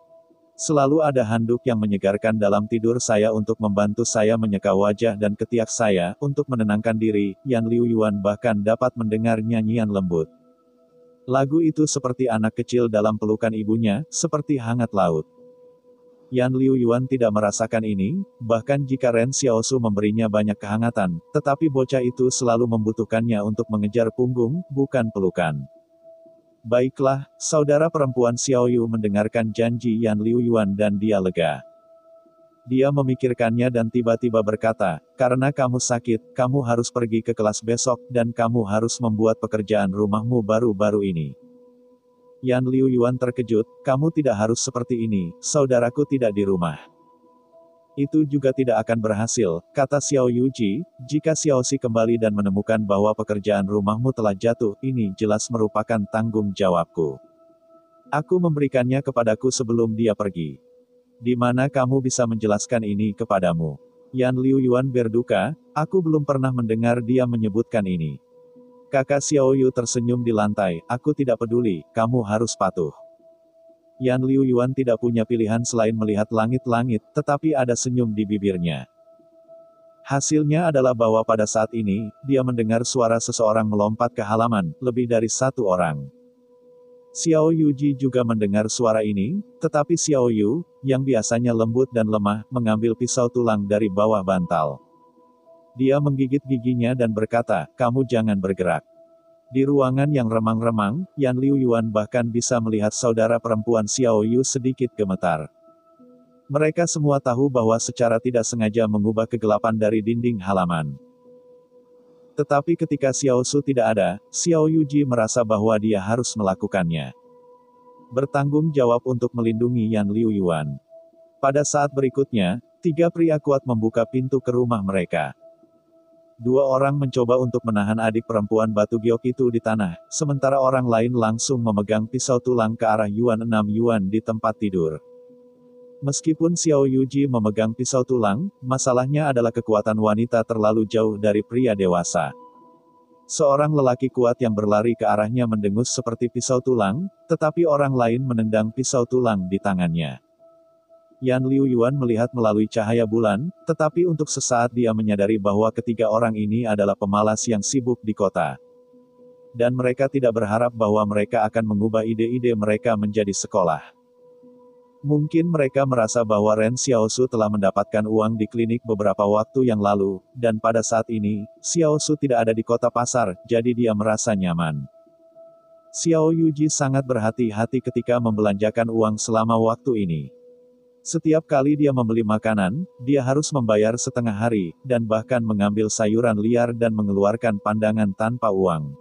Selalu ada handuk yang menyegarkan dalam tidur saya untuk membantu saya menyeka wajah dan ketiak saya, untuk menenangkan diri. Yan Liu Yuan bahkan dapat mendengar nyanyian lembut. Lagu itu seperti anak kecil dalam pelukan ibunya, seperti hangat laut. Yan Liu Yuan tidak merasakan ini, bahkan jika Ren Xiaosu memberinya banyak kehangatan, tetapi bocah itu selalu membutuhkannya untuk mengejar punggung, bukan pelukan. Baiklah, saudara perempuan Xiao Yu mendengarkan janji Yan Liu Yuan dan dia lega. Dia memikirkannya dan tiba-tiba berkata, karena kamu sakit, kamu harus pergi ke kelas besok, dan kamu harus membuat pekerjaan rumahmu baru-baru ini. Yan Liu Yuan terkejut, kamu tidak harus seperti ini, saudaraku tidak di rumah. Itu juga tidak akan berhasil, kata Xiao Yuji, jika Xiaoxi kembali dan menemukan bahwa pekerjaan rumahmu telah jatuh, ini jelas merupakan tanggung jawabku. Aku memberikannya kepadaku sebelum dia pergi. Di mana kamu bisa menjelaskan ini kepadamu? Yan Liu Yuan berduka, aku belum pernah mendengar dia menyebutkan ini. Kakak Xiao Yu tersenyum di lantai, aku tidak peduli, kamu harus patuh. Yan Liu Yuan tidak punya pilihan selain melihat langit-langit, tetapi ada senyum di bibirnya. Hasilnya adalah bahwa pada saat ini, dia mendengar suara seseorang melompat ke halaman, lebih dari 1 orang. Xiao Yuji juga mendengar suara ini, tetapi Xiao Yu, yang biasanya lembut dan lemah, mengambil pisau tulang dari bawah bantal. Dia menggigit giginya dan berkata, kamu jangan bergerak. Di ruangan yang remang-remang, Yan Liu Yuan bahkan bisa melihat saudara perempuan Xiao Yu sedikit gemetar. Mereka semua tahu bahwa secara tidak sengaja mengubah kegelapan dari dinding halaman. Tetapi ketika Xiao Su tidak ada, Xiao Yuji merasa bahwa dia harus melakukannya. Bertanggung jawab untuk melindungi Yan Liu Yuan. Pada saat berikutnya, 3 pria kuat membuka pintu ke rumah mereka. 2 orang mencoba untuk menahan adik perempuan batu giok itu di tanah, sementara orang lain langsung memegang pisau tulang ke arah Yuan 6 Yuan di tempat tidur. Meskipun Xiao Yuji memegang pisau tulang, masalahnya adalah kekuatan wanita terlalu jauh dari pria dewasa. Seorang lelaki kuat yang berlari ke arahnya mendengus seperti pisau tulang, tetapi orang lain menendang pisau tulang di tangannya. Yan Liu Yuan melihat melalui cahaya bulan, tetapi untuk sesaat dia menyadari bahwa ketiga orang ini adalah pemalas yang sibuk di kota. Dan mereka tidak berharap bahwa mereka akan mengubah ide-ide mereka menjadi sekolah. Mungkin mereka merasa bahwa Ren Xiaosu telah mendapatkan uang di klinik beberapa waktu yang lalu, dan pada saat ini, Xiaosu tidak ada di kota pasar, jadi dia merasa nyaman. Xiao Yuji sangat berhati-hati ketika membelanjakan uang selama waktu ini. Setiap kali dia membeli makanan, dia harus membayar setengah hari, dan bahkan mengambil sayuran liar dan mengeluarkan pandangan tanpa uang.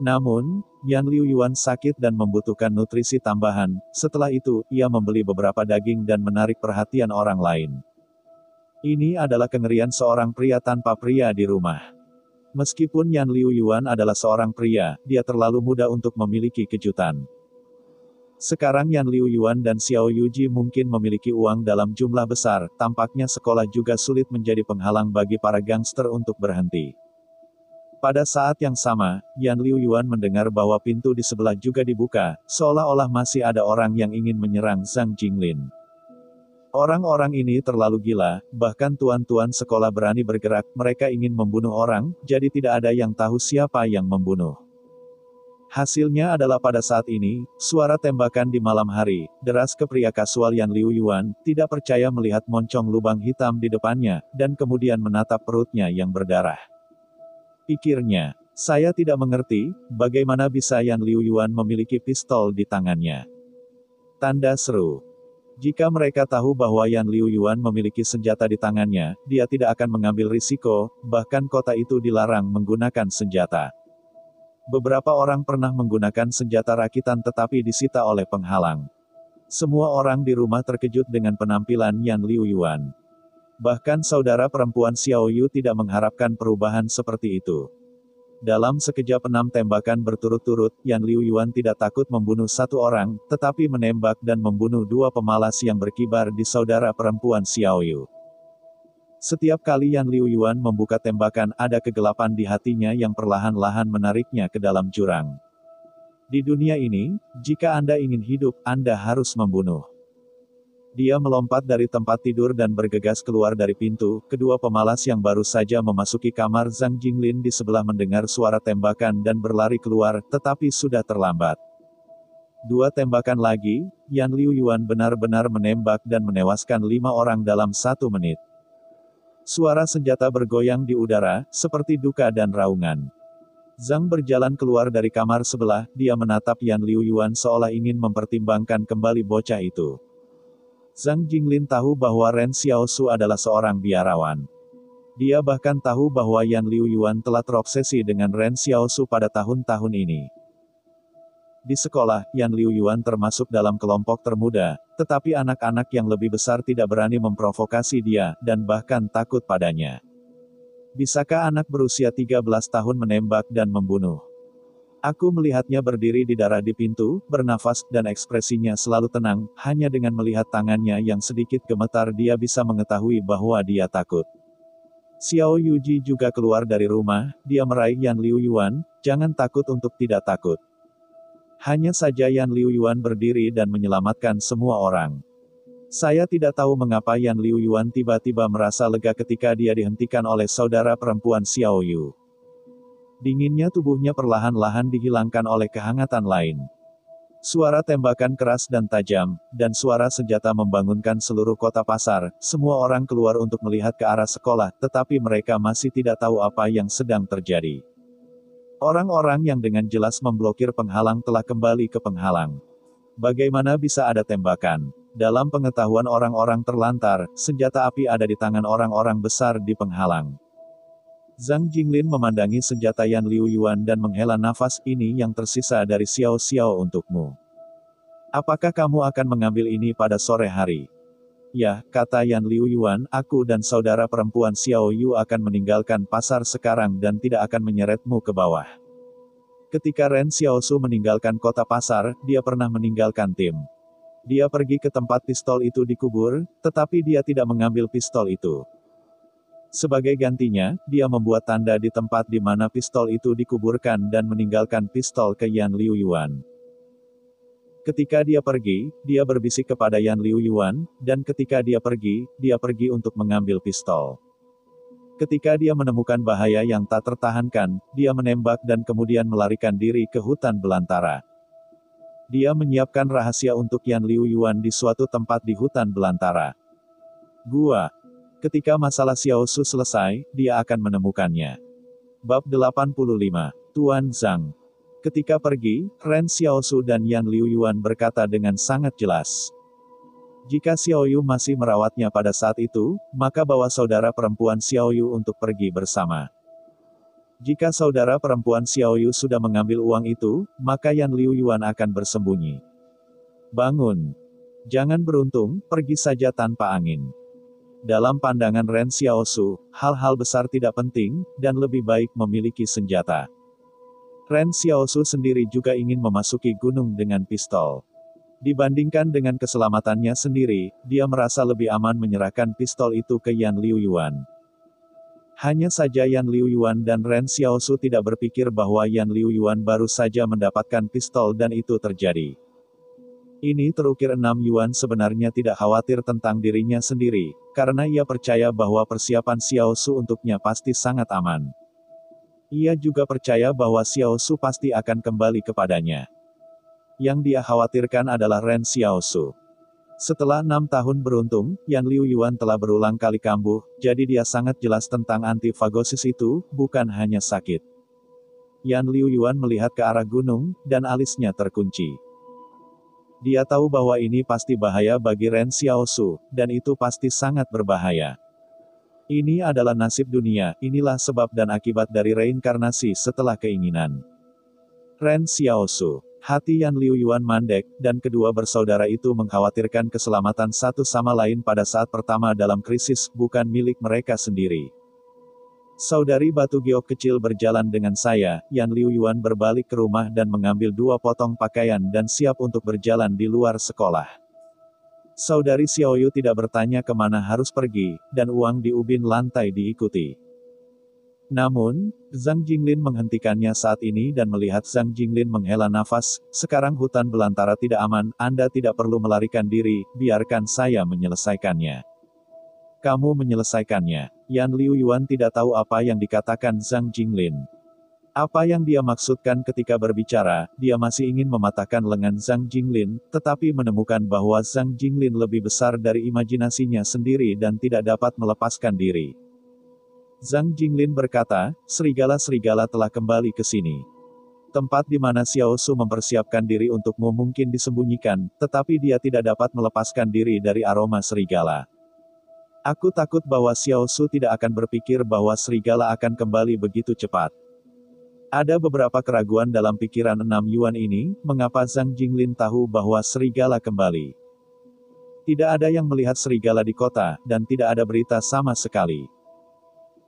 Namun, Yan Liuyuan sakit dan membutuhkan nutrisi tambahan. Setelah itu, ia membeli beberapa daging dan menarik perhatian orang lain. Ini adalah kengerian seorang pria tanpa pria di rumah. Meskipun Yan Liuyuan adalah seorang pria, dia terlalu muda untuk memiliki kejutan. Sekarang Yan Liuyuan dan Xiao Yuji mungkin memiliki uang dalam jumlah besar, tampaknya sekolah juga sulit menjadi penghalang bagi para gangster untuk berhenti. Pada saat yang sama, Yan Liuyuan mendengar bahwa pintu di sebelah juga dibuka, seolah-olah masih ada orang yang ingin menyerang Zhang Jinglin. Orang-orang ini terlalu gila, bahkan tuan-tuan sekolah berani bergerak, mereka ingin membunuh orang, jadi tidak ada yang tahu siapa yang membunuh. Hasilnya adalah pada saat ini, suara tembakan di malam hari, deras ke pria kasual Yan Liuyuan, tidak percaya melihat moncong lubang hitam di depannya, dan kemudian menatap perutnya yang berdarah. Pikirnya, saya tidak mengerti, bagaimana bisa Yan Liuyuan memiliki pistol di tangannya. Tanda seru. Jika mereka tahu bahwa Yan Liuyuan memiliki senjata di tangannya, dia tidak akan mengambil risiko, bahkan kota itu dilarang menggunakan senjata. Beberapa orang pernah menggunakan senjata rakitan tetapi disita oleh penghalang. Semua orang di rumah terkejut dengan penampilan Yan Liuyuan. Bahkan saudara perempuan Xiao Yu tidak mengharapkan perubahan seperti itu. Dalam sekejap 6 tembakan berturut-turut, Yan Liuyuan tidak takut membunuh satu orang, tetapi menembak dan membunuh 2 pemalas yang berkibar di saudara perempuan Xiao Yu. Setiap kali Yan Liuyuan membuka tembakan, ada kegelapan di hatinya yang perlahan-lahan menariknya ke dalam jurang. Di dunia ini, jika Anda ingin hidup, Anda harus membunuh. Dia melompat dari tempat tidur dan bergegas keluar dari pintu. Kedua pemalas yang baru saja memasuki kamar Zhang Jinglin di sebelah mendengar suara tembakan dan berlari keluar, tetapi sudah terlambat. 2 tembakan lagi, Yan Liuyuan benar-benar menembak dan menewaskan 5 orang dalam 1 menit. Suara senjata bergoyang di udara, seperti duka dan raungan. Zhang berjalan keluar dari kamar sebelah, dia menatap Yan Liuyuan seolah ingin mempertimbangkan kembali bocah itu. Zhang Jinglin tahu bahwa Ren Xiaosu adalah seorang biarawan. Dia bahkan tahu bahwa Yan Liuyuan telah terobsesi dengan Ren Xiaosu pada tahun-tahun ini. Di sekolah, Yan Liuyuan termasuk dalam kelompok termuda, tetapi anak-anak yang lebih besar tidak berani memprovokasi dia, dan bahkan takut padanya. Bisakah anak berusia 13 tahun menembak dan membunuh? Aku melihatnya berdiri di darah di pintu, bernafas, dan ekspresinya selalu tenang, hanya dengan melihat tangannya yang sedikit gemetar dia bisa mengetahui bahwa dia takut. Xiao Yuji juga keluar dari rumah, dia meraih Yan Liuyuan, jangan takut untuk tidak takut. Hanya saja Yan Liuyuan berdiri dan menyelamatkan semua orang. Saya tidak tahu mengapa Yan Liuyuan tiba-tiba merasa lega ketika dia dihentikan oleh saudara perempuan Xiao Yu. Dinginnya tubuhnya perlahan-lahan dihilangkan oleh kehangatan lain. Suara tembakan keras dan tajam, dan suara senjata membangunkan seluruh kota pasar. Semua orang keluar untuk melihat ke arah sekolah, tetapi mereka masih tidak tahu apa yang sedang terjadi. Orang-orang yang dengan jelas memblokir penghalang telah kembali ke penghalang. Bagaimana bisa ada tembakan? Dalam pengetahuan orang-orang terlantar, senjata api ada di tangan orang-orang besar di penghalang. Zhang Jinglin memandangi senjata Yan Liuyuan dan menghela nafas, ini yang tersisa dari Xiao Xiao untukmu. Apakah kamu akan mengambil ini pada sore hari? Ya, kata Yan Liuyuan, aku dan saudara perempuan Xiao Yu akan meninggalkan pasar sekarang dan tidak akan menyeretmu ke bawah. Ketika Ren Xiaosu meninggalkan kota pasar, dia pernah meninggalkan tim. Dia pergi ke tempat pistol itu dikubur, tetapi dia tidak mengambil pistol itu. Sebagai gantinya, dia membuat tanda di tempat di mana pistol itu dikuburkan dan meninggalkan pistol ke Yan Liuyuan. Ketika dia pergi, dia berbisik kepada Yan Liuyuan, dan ketika dia pergi untuk mengambil pistol. Ketika dia menemukan bahaya yang tak tertahankan, dia menembak dan kemudian melarikan diri ke hutan belantara. Dia menyiapkan rahasia untuk Yan Liu Yuan di suatu tempat di hutan belantara. Gua. Ketika masalah Xiao Su selesai, dia akan menemukannya. Bab 85. Tuan Zhang. Ketika pergi, Ren Xiaosu dan Yan Liu Yuan berkata dengan sangat jelas. Jika Xiao Yu masih merawatnya pada saat itu, maka bawa saudara perempuan Xiao Yu untuk pergi bersama. Jika saudara perempuan Xiao Yu sudah mengambil uang itu, maka Yan Liu Yuan akan bersembunyi. Bangun. Jangan beruntung, pergi saja tanpa angin. Dalam pandangan Ren Xiaosu, hal-hal besar tidak penting, dan lebih baik memiliki senjata. Ren Xiaosu sendiri juga ingin memasuki gunung dengan pistol. Dibandingkan dengan keselamatannya sendiri, dia merasa lebih aman menyerahkan pistol itu ke Yan Liu Yuan. Hanya saja Yan Liu Yuan dan Ren Xiaosu tidak berpikir bahwa Yan Liu Yuan baru saja mendapatkan pistol dan itu terjadi. Ini terukir 6 Yuan sebenarnya tidak khawatir tentang dirinya sendiri, karena ia percaya bahwa persiapan Xiaosu untuknya pasti sangat aman. Ia juga percaya bahwa Xiaosu pasti akan kembali kepadanya. Yang dia khawatirkan adalah Ren Xiaosu. Setelah 6 tahun beruntung, Yan Liu Yuan telah berulang kali kambuh, jadi dia sangat jelas tentang antifagosis itu, bukan hanya sakit. Yan Liu Yuan melihat ke arah gunung, dan alisnya terkunci. Dia tahu bahwa ini pasti bahaya bagi Ren Xiaosu, dan itu pasti sangat berbahaya. Ini adalah nasib dunia, inilah sebab dan akibat dari reinkarnasi setelah keinginan. Ren Xiaosu. Hati Yan Liu Yuan mandek, dan kedua bersaudara itu mengkhawatirkan keselamatan satu sama lain pada saat pertama dalam krisis, bukan milik mereka sendiri. Saudari batu giok kecil berjalan dengan saya, Yan Liu Yuan berbalik ke rumah dan mengambil 2 potong pakaian dan siap untuk berjalan di luar sekolah. Saudari Xiao Yu tidak bertanya kemana harus pergi, dan uang di ubin lantai diikuti. Namun, Zhang Jinglin menghentikannya saat ini dan melihat Zhang Jinglin menghela nafas, sekarang hutan belantara tidak aman, Anda tidak perlu melarikan diri, biarkan saya menyelesaikannya. Kamu menyelesaikannya. Yan Liu Yuan tidak tahu apa yang dikatakan Zhang Jinglin. Apa yang dia maksudkan ketika berbicara, dia masih ingin mematahkan lengan Zhang Jinglin, tetapi menemukan bahwa Zhang Jinglin lebih besar dari imajinasinya sendiri dan tidak dapat melepaskan diri. Zhang Jinglin berkata, serigala-serigala telah kembali ke sini. Tempat di mana Xiao Su mempersiapkan diri untukmu mungkin disembunyikan, tetapi dia tidak dapat melepaskan diri dari aroma serigala. Aku takut bahwa Xiao Su tidak akan berpikir bahwa serigala akan kembali begitu cepat. Ada beberapa keraguan dalam pikiran 6 Yuan ini, mengapa Zhang Jinglin tahu bahwa serigala kembali. Tidak ada yang melihat serigala di kota, dan tidak ada berita sama sekali.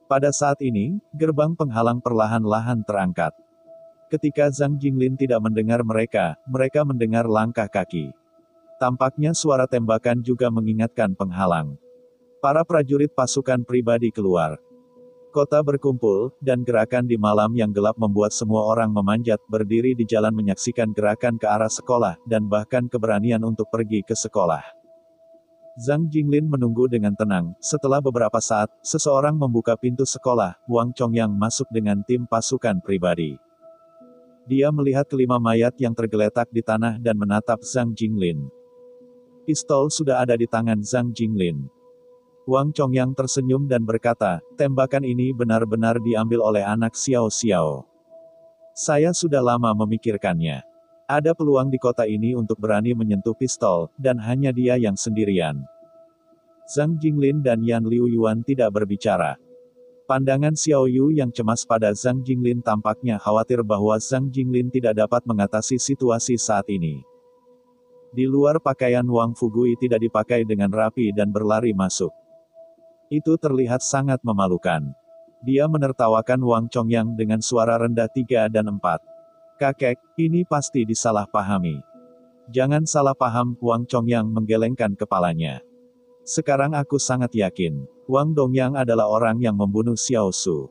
Pada saat ini, gerbang penghalang perlahan-lahan terangkat. Ketika Zhang Jinglin tidak mendengar mereka, mereka mendengar langkah kaki. Tampaknya suara tembakan juga mengingatkan penghalang. Para prajurit pasukan pribadi keluar. Kota berkumpul, dan gerakan di malam yang gelap membuat semua orang memanjat berdiri di jalan menyaksikan gerakan ke arah sekolah, dan bahkan keberanian untuk pergi ke sekolah. Zhang Jinglin menunggu dengan tenang. Setelah beberapa saat, seseorang membuka pintu sekolah. Wang Chongyang masuk dengan tim pasukan pribadi. Dia melihat kelima mayat yang tergeletak di tanah dan menatap Zhang Jinglin. Pistol sudah ada di tangan Zhang Jinglin. Wang Chongyang tersenyum dan berkata, tembakan ini benar-benar diambil oleh anak Xiao Xiao. Saya sudah lama memikirkannya. Ada peluang di kota ini untuk berani menyentuh pistol, dan hanya dia yang sendirian. Zhang Jinglin dan Yan Liu Yuan tidak berbicara. Pandangan Xiao Yu yang cemas pada Zhang Jinglin tampaknya khawatir bahwa Zhang Jinglin tidak dapat mengatasi situasi saat ini. Di luar pakaian Wang Fugui tidak dipakai dengan rapi dan berlari masuk. Itu terlihat sangat memalukan. Dia menertawakan Wang Chongyang dengan suara rendah 3 dan 4. Kakek, ini pasti disalahpahami. Jangan salah paham, Wang Chongyang menggelengkan kepalanya. Sekarang aku sangat yakin, Wang Dongyang adalah orang yang membunuh Xiao Su.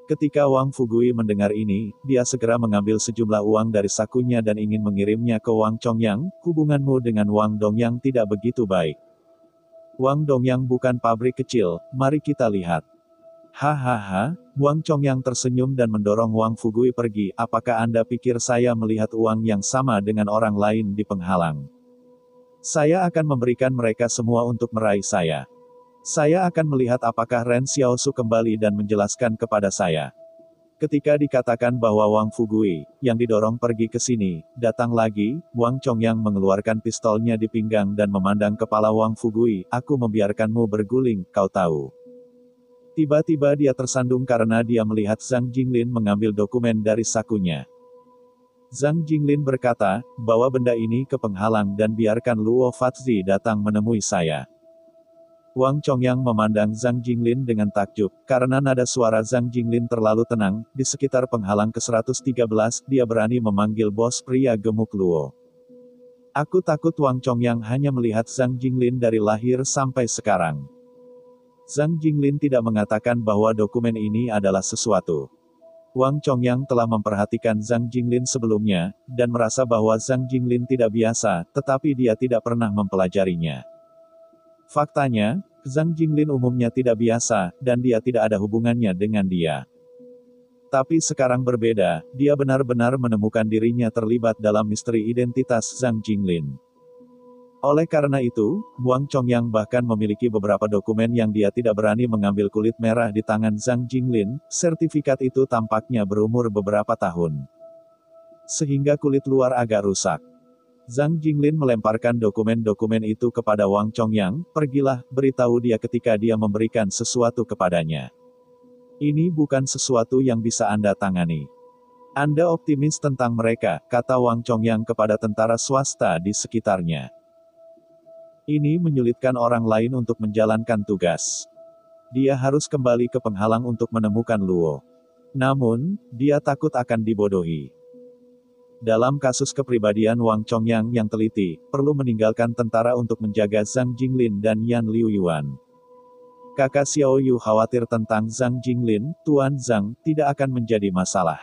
Ketika Wang Fugui mendengar ini, dia segera mengambil sejumlah uang dari sakunya dan ingin mengirimnya ke Wang Chongyang. Hubunganmu dengan Wang Dongyang tidak begitu baik. Wang Dongyang bukan pabrik kecil, mari kita lihat. Hahaha, Wang Chongyang tersenyum dan mendorong Wang Fugui pergi. Apakah Anda pikir saya melihat uang yang sama dengan orang lain di penghalang? Saya akan memberikan mereka semua untuk meraih saya. Saya akan melihat apakah Ren Xiaosu kembali dan menjelaskan kepada saya. Ketika dikatakan bahwa Wang Fugui, yang didorong pergi ke sini, datang lagi, Wang Chongyang mengeluarkan pistolnya di pinggang dan memandang kepala Wang Fugui. Aku membiarkanmu berguling, kau tahu. Tiba-tiba dia tersandung karena dia melihat Zhang Jinglin mengambil dokumen dari sakunya. Zhang Jinglin berkata, bawa benda ini ke penghalang dan biarkan Luo Fatzi datang menemui saya. Wang Chongyang memandang Zhang Jinglin dengan takjub, karena nada suara Zhang Jinglin terlalu tenang. Di sekitar penghalang ke-113, dia berani memanggil bos pria gemuk Luo. Aku takut. Wang Chongyang hanya melihat Zhang Jinglin dari lahir sampai sekarang. Zhang Jinglin tidak mengatakan bahwa dokumen ini adalah sesuatu. Wang Chongyang telah memperhatikan Zhang Jinglin sebelumnya, dan merasa bahwa Zhang Jinglin tidak biasa, tetapi dia tidak pernah mempelajarinya. Faktanya, Zhang Jinglin umumnya tidak biasa, dan dia tidak ada hubungannya dengan dia. Tapi sekarang berbeda, dia benar-benar menemukan dirinya terlibat dalam misteri identitas Zhang Jinglin. Oleh karena itu, Wang Chongyang bahkan memiliki beberapa dokumen yang dia tidak berani mengambil kulit merah di tangan Zhang Jinglin. Sertifikat itu tampaknya berumur beberapa tahun, sehingga kulit luar agak rusak. Zhang Jinglin melemparkan dokumen-dokumen itu kepada Wang Chongyang. Pergilah, beritahu dia ketika dia memberikan sesuatu kepadanya. Ini bukan sesuatu yang bisa Anda tangani. Anda optimis tentang mereka, kata Wang Chongyang kepada tentara swasta di sekitarnya. Ini menyulitkan orang lain untuk menjalankan tugas. Dia harus kembali ke penghalang untuk menemukan Luo. Namun, dia takut akan dibodohi. Dalam kasus kepribadian Wang Chongyang yang teliti, perlu meninggalkan tentara untuk menjaga Zhang Jinglin dan Yan Liuyuan. Kakak Xiao Yu khawatir tentang Zhang Jinglin. Tuan Zhang, tidak akan menjadi masalah.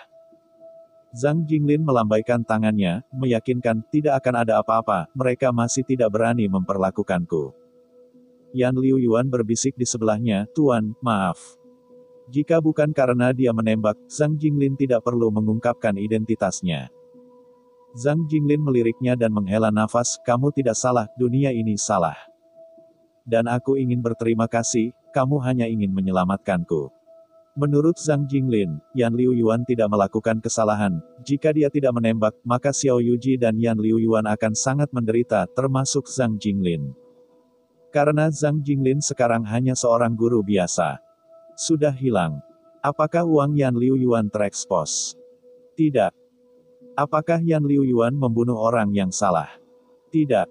Zhang Jinglin melambaikan tangannya, meyakinkan, tidak akan ada apa-apa, mereka masih tidak berani memperlakukanku. Yan Liuyuan berbisik di sebelahnya, Tuan, maaf. Jika bukan karena dia menembak, Zhang Jinglin tidak perlu mengungkapkan identitasnya. Zhang Jinglin meliriknya dan menghela nafas, kamu tidak salah, dunia ini salah. Dan aku ingin berterima kasih, kamu hanya ingin menyelamatkanku. Menurut Zhang Jinglin, Yan Liuyuan tidak melakukan kesalahan. Jika dia tidak menembak, maka Xiao Yuji dan Yan Liuyuan akan sangat menderita, termasuk Zhang Jinglin. Karena Zhang Jinglin sekarang hanya seorang guru biasa. Sudah hilang. Apakah uang Yan Liuyuan terekspos? Tidak. Apakah Yan Liuyuan membunuh orang yang salah? Tidak.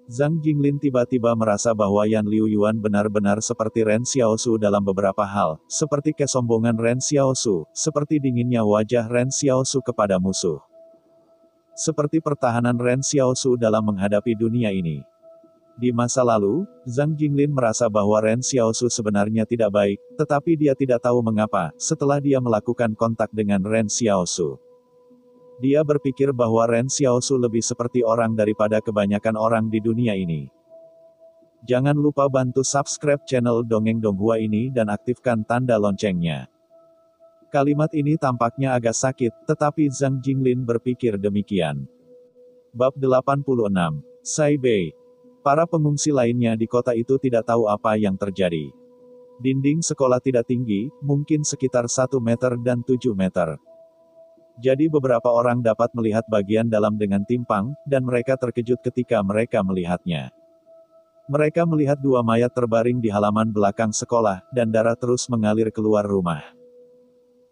Zhang Jinglin tiba-tiba merasa bahwa Yan Liuyuan benar-benar seperti Ren Xiaosu dalam beberapa hal, seperti kesombongan Ren Xiaosu, seperti dinginnya wajah Ren Xiaosu kepada musuh. Seperti pertahanan Ren Xiaosu dalam menghadapi dunia ini. Di masa lalu, Zhang Jinglin merasa bahwa Ren Xiaosu sebenarnya tidak baik, tetapi dia tidak tahu mengapa, setelah dia melakukan kontak dengan Ren Xiaosu. Dia berpikir bahwa Ren Xiaosu lebih seperti orang daripada kebanyakan orang di dunia ini. Jangan lupa bantu subscribe channel Dongeng Donghua ini dan aktifkan tanda loncengnya. Kalimat ini tampaknya agak sakit, tetapi Zhang Jinglin berpikir demikian. Bab 86. Sai Bei. Para pengungsi lainnya di kota itu tidak tahu apa yang terjadi. Dinding sekolah tidak tinggi, mungkin sekitar 1 meter dan 7 meter. Jadi beberapa orang dapat melihat bagian dalam dengan timpang, dan mereka terkejut ketika mereka melihatnya. Mereka melihat 2 mayat terbaring di halaman belakang sekolah, dan darah terus mengalir keluar rumah.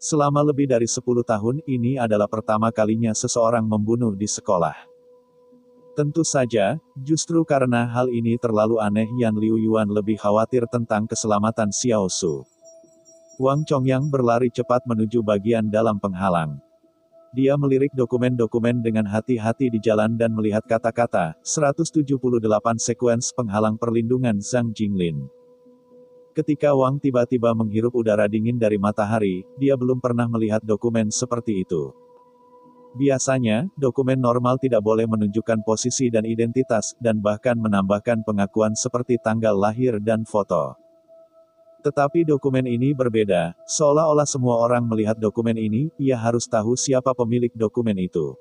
Selama lebih dari 10 tahun, ini adalah pertama kalinya seseorang membunuh di sekolah. Tentu saja, justru karena hal ini terlalu aneh Yan Liuyuan lebih khawatir tentang keselamatan Xiao Su. Wang Chongyang berlari cepat menuju bagian dalam penghalang. Dia melirik dokumen-dokumen dengan hati-hati di jalan dan melihat kata-kata, 178 sekuens penghalang perlindungan Zhang Jinglin. Ketika Wang tiba-tiba menghirup udara dingin dari matahari, dia belum pernah melihat dokumen seperti itu. Biasanya, dokumen normal tidak boleh menunjukkan posisi dan identitas, dan bahkan menambahkan pengakuan seperti tanggal lahir dan foto. Tetapi dokumen ini berbeda, seolah-olah semua orang melihat dokumen ini, ia harus tahu siapa pemilik dokumen itu.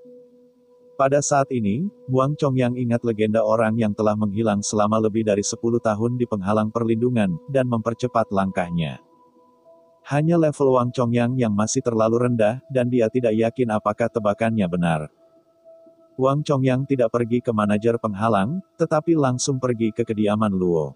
Pada saat ini, Wang Chongyang ingat legenda orang yang telah menghilang selama lebih dari 10 tahun di penghalang perlindungan, dan mempercepat langkahnya. Hanya level Wang Chongyang yang masih terlalu rendah, dan dia tidak yakin apakah tebakannya benar. Wang Chongyang tidak pergi ke manajer penghalang, tetapi langsung pergi ke kediaman Luo.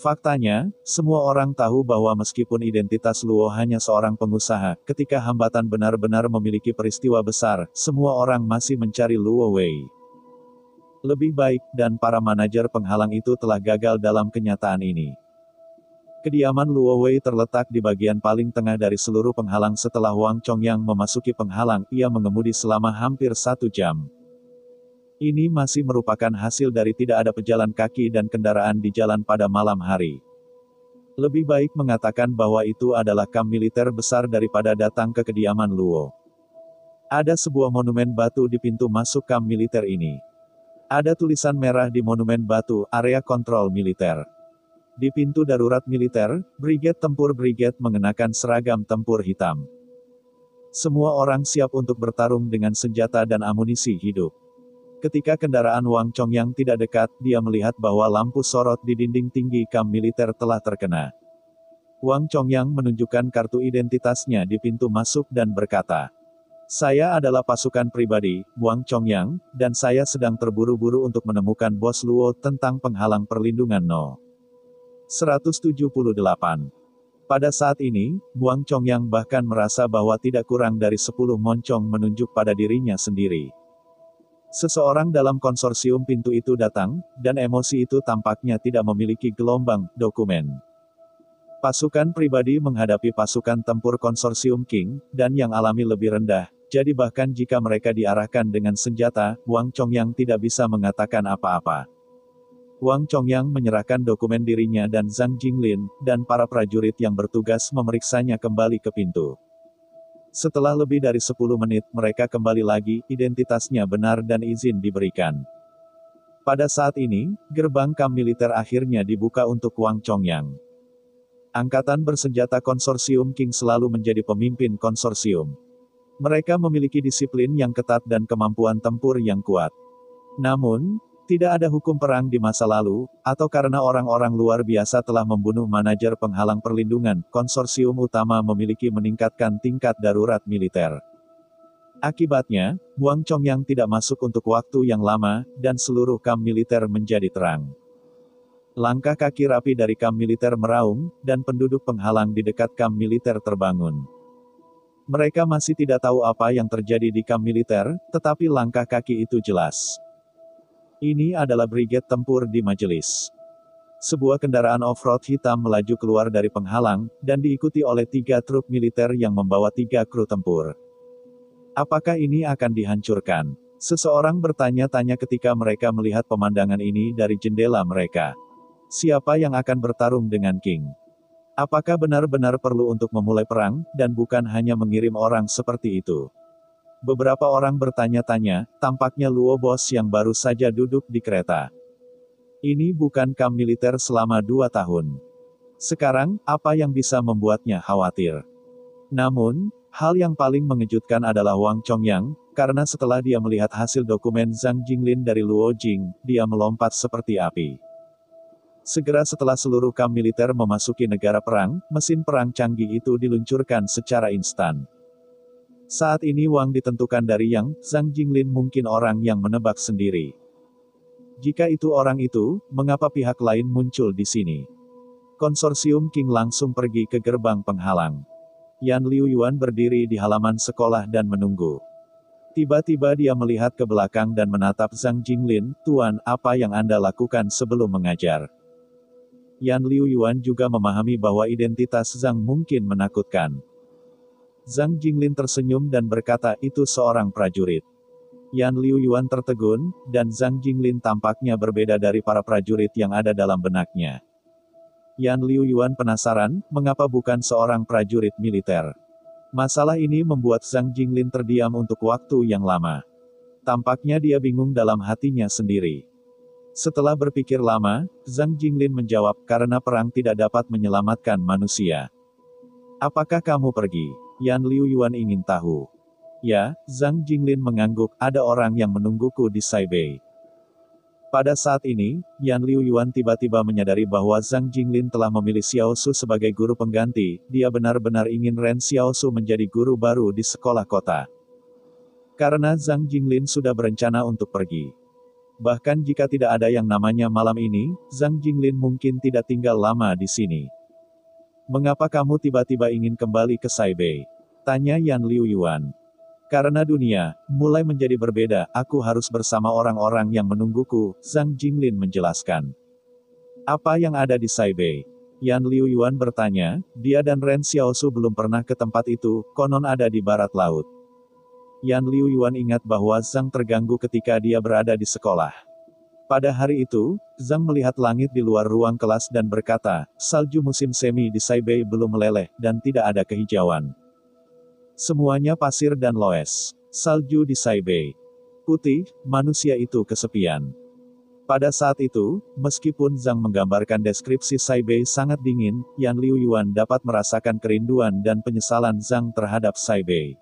Faktanya, semua orang tahu bahwa meskipun identitas Luo hanya seorang pengusaha, ketika hambatan benar-benar memiliki peristiwa besar, semua orang masih mencari Luo Wei. Lebih baik, dan para manajer penghalang itu telah gagal dalam kenyataan ini. Kediaman Luo Wei terletak di bagian paling tengah dari seluruh penghalang. Setelah Wang Chongyang memasuki penghalang, ia mengemudi selama hampir 1 jam. Ini masih merupakan hasil dari tidak ada pejalan kaki dan kendaraan di jalan pada malam hari. Lebih baik mengatakan bahwa itu adalah kamp militer besar daripada datang ke kediaman Luo. Ada sebuah monumen batu di pintu masuk kamp militer ini. Ada tulisan merah di monumen batu, area kontrol militer. Di pintu darurat militer, brigade tempur brigade mengenakan seragam tempur hitam. Semua orang siap untuk bertarung dengan senjata dan amunisi hidup. Ketika kendaraan Wang Chongyang tidak dekat, dia melihat bahwa lampu sorot di dinding tinggi kamp militer telah terkena. Wang Chongyang menunjukkan kartu identitasnya di pintu masuk dan berkata, "Saya adalah pasukan pribadi, Wang Chongyang, dan saya sedang terburu-buru untuk menemukan bos Luo tentang penghalang perlindungan No. 178. Pada saat ini, Wang Chongyang bahkan merasa bahwa tidak kurang dari 10 moncong menunjuk pada dirinya sendiri. Seseorang dalam konsorsium pintu itu datang, dan emosi itu tampaknya tidak memiliki gelombang dokumen. Pasukan pribadi menghadapi pasukan tempur konsorsium King, dan yang alami lebih rendah, jadi bahkan jika mereka diarahkan dengan senjata, Wang Chongyang tidak bisa mengatakan apa-apa. Wang Chongyang menyerahkan dokumen dirinya dan Zhang Jinglin, dan para prajurit yang bertugas memeriksanya kembali ke pintu. Setelah lebih dari 10 menit, mereka kembali lagi, identitasnya benar dan izin diberikan. Pada saat ini, gerbang kamp militer akhirnya dibuka untuk Wang Chongyang. Angkatan bersenjata konsorsium King selalu menjadi pemimpin konsorsium. Mereka memiliki disiplin yang ketat dan kemampuan tempur yang kuat. Namun, tidak ada hukum perang di masa lalu, atau karena orang-orang luar biasa telah membunuh manajer penghalang perlindungan, konsorsium utama memiliki meningkatkan tingkat darurat militer. Akibatnya, Wang Chongyang tidak masuk untuk waktu yang lama, dan seluruh kamp militer menjadi terang. Langkah kaki rapi dari kamp militer meraung, dan penduduk penghalang di dekat kamp militer terbangun. Mereka masih tidak tahu apa yang terjadi di kamp militer, tetapi langkah kaki itu jelas. Ini adalah brigade tempur di majelis. Sebuah kendaraan off-road hitam melaju keluar dari penghalang, dan diikuti oleh 3 truk militer yang membawa 3 kru tempur. Apakah ini akan dihancurkan? Seseorang bertanya-tanya ketika mereka melihat pemandangan ini dari jendela mereka. Siapa yang akan bertarung dengan King? Apakah benar-benar perlu untuk memulai perang, dan bukan hanya mengirim orang seperti itu? Beberapa orang bertanya-tanya, tampaknya Luo bos yang baru saja duduk di kereta. Ini bukan kamp militer selama 2 tahun. Sekarang, apa yang bisa membuatnya khawatir? Namun, hal yang paling mengejutkan adalah Wang Chongyang, karena setelah dia melihat hasil dokumen Zhang Jinglin dari Luo Jing, dia melompat seperti api. Segera setelah seluruh kamp militer memasuki negara perang, mesin perang canggih itu diluncurkan secara instan. Saat ini Wang ditentukan dari Yang, Zhang Jinglin mungkin orang yang menebak sendiri. Jika itu orang itu, mengapa pihak lain muncul di sini? Konsorsium King langsung pergi ke gerbang penghalang. Yan Liuyuan berdiri di halaman sekolah dan menunggu. Tiba-tiba dia melihat ke belakang dan menatap Zhang Jinglin, "Tuan, apa yang Anda lakukan sebelum mengajar?" Yan Liuyuan juga memahami bahwa identitas Zhang mungkin menakutkan. Zhang Jinglin tersenyum dan berkata, "Itu seorang prajurit." Yan Liuyuan tertegun, dan Zhang Jinglin tampaknya berbeda dari para prajurit yang ada dalam benaknya. Yan Liuyuan penasaran, mengapa bukan seorang prajurit militer? Masalah ini membuat Zhang Jinglin terdiam untuk waktu yang lama. Tampaknya dia bingung dalam hatinya sendiri. Setelah berpikir lama, Zhang Jinglin menjawab, karena perang tidak dapat menyelamatkan manusia. Apakah kamu pergi? Yan Liuyuan ingin tahu. Ya, Zhang Jinglin mengangguk, ada orang yang menungguku di Saibei. Pada saat ini, Yan Liuyuan tiba-tiba menyadari bahwa Zhang Jinglin telah memilih Xiao Su sebagai guru pengganti, dia benar-benar ingin Ren Xiao Su menjadi guru baru di sekolah kota. Karena Zhang Jinglin sudah berencana untuk pergi. Bahkan jika tidak ada yang namanya malam ini, Zhang Jinglin mungkin tidak tinggal lama di sini. Mengapa kamu tiba-tiba ingin kembali ke Saibei? Tanya Yan Liuyuan. Karena dunia mulai menjadi berbeda, aku harus bersama orang-orang yang menungguku, Zhang Jinglin menjelaskan. Apa yang ada di Saibei? Yan Liuyuan bertanya, dia dan Ren Xiaosu belum pernah ke tempat itu, konon ada di barat laut. Yan Liuyuan ingat bahwa Zhang terganggu ketika dia berada di sekolah. Pada hari itu, Zhang melihat langit di luar ruang kelas dan berkata, salju musim semi di Saibei belum meleleh, dan tidak ada kehijauan. Semuanya pasir dan loes. Salju di Saibei putih, manusia itu kesepian. Pada saat itu, meskipun Zhang menggambarkan deskripsi Saibei sangat dingin, Yan Liuyuan dapat merasakan kerinduan dan penyesalan Zhang terhadap Saibei.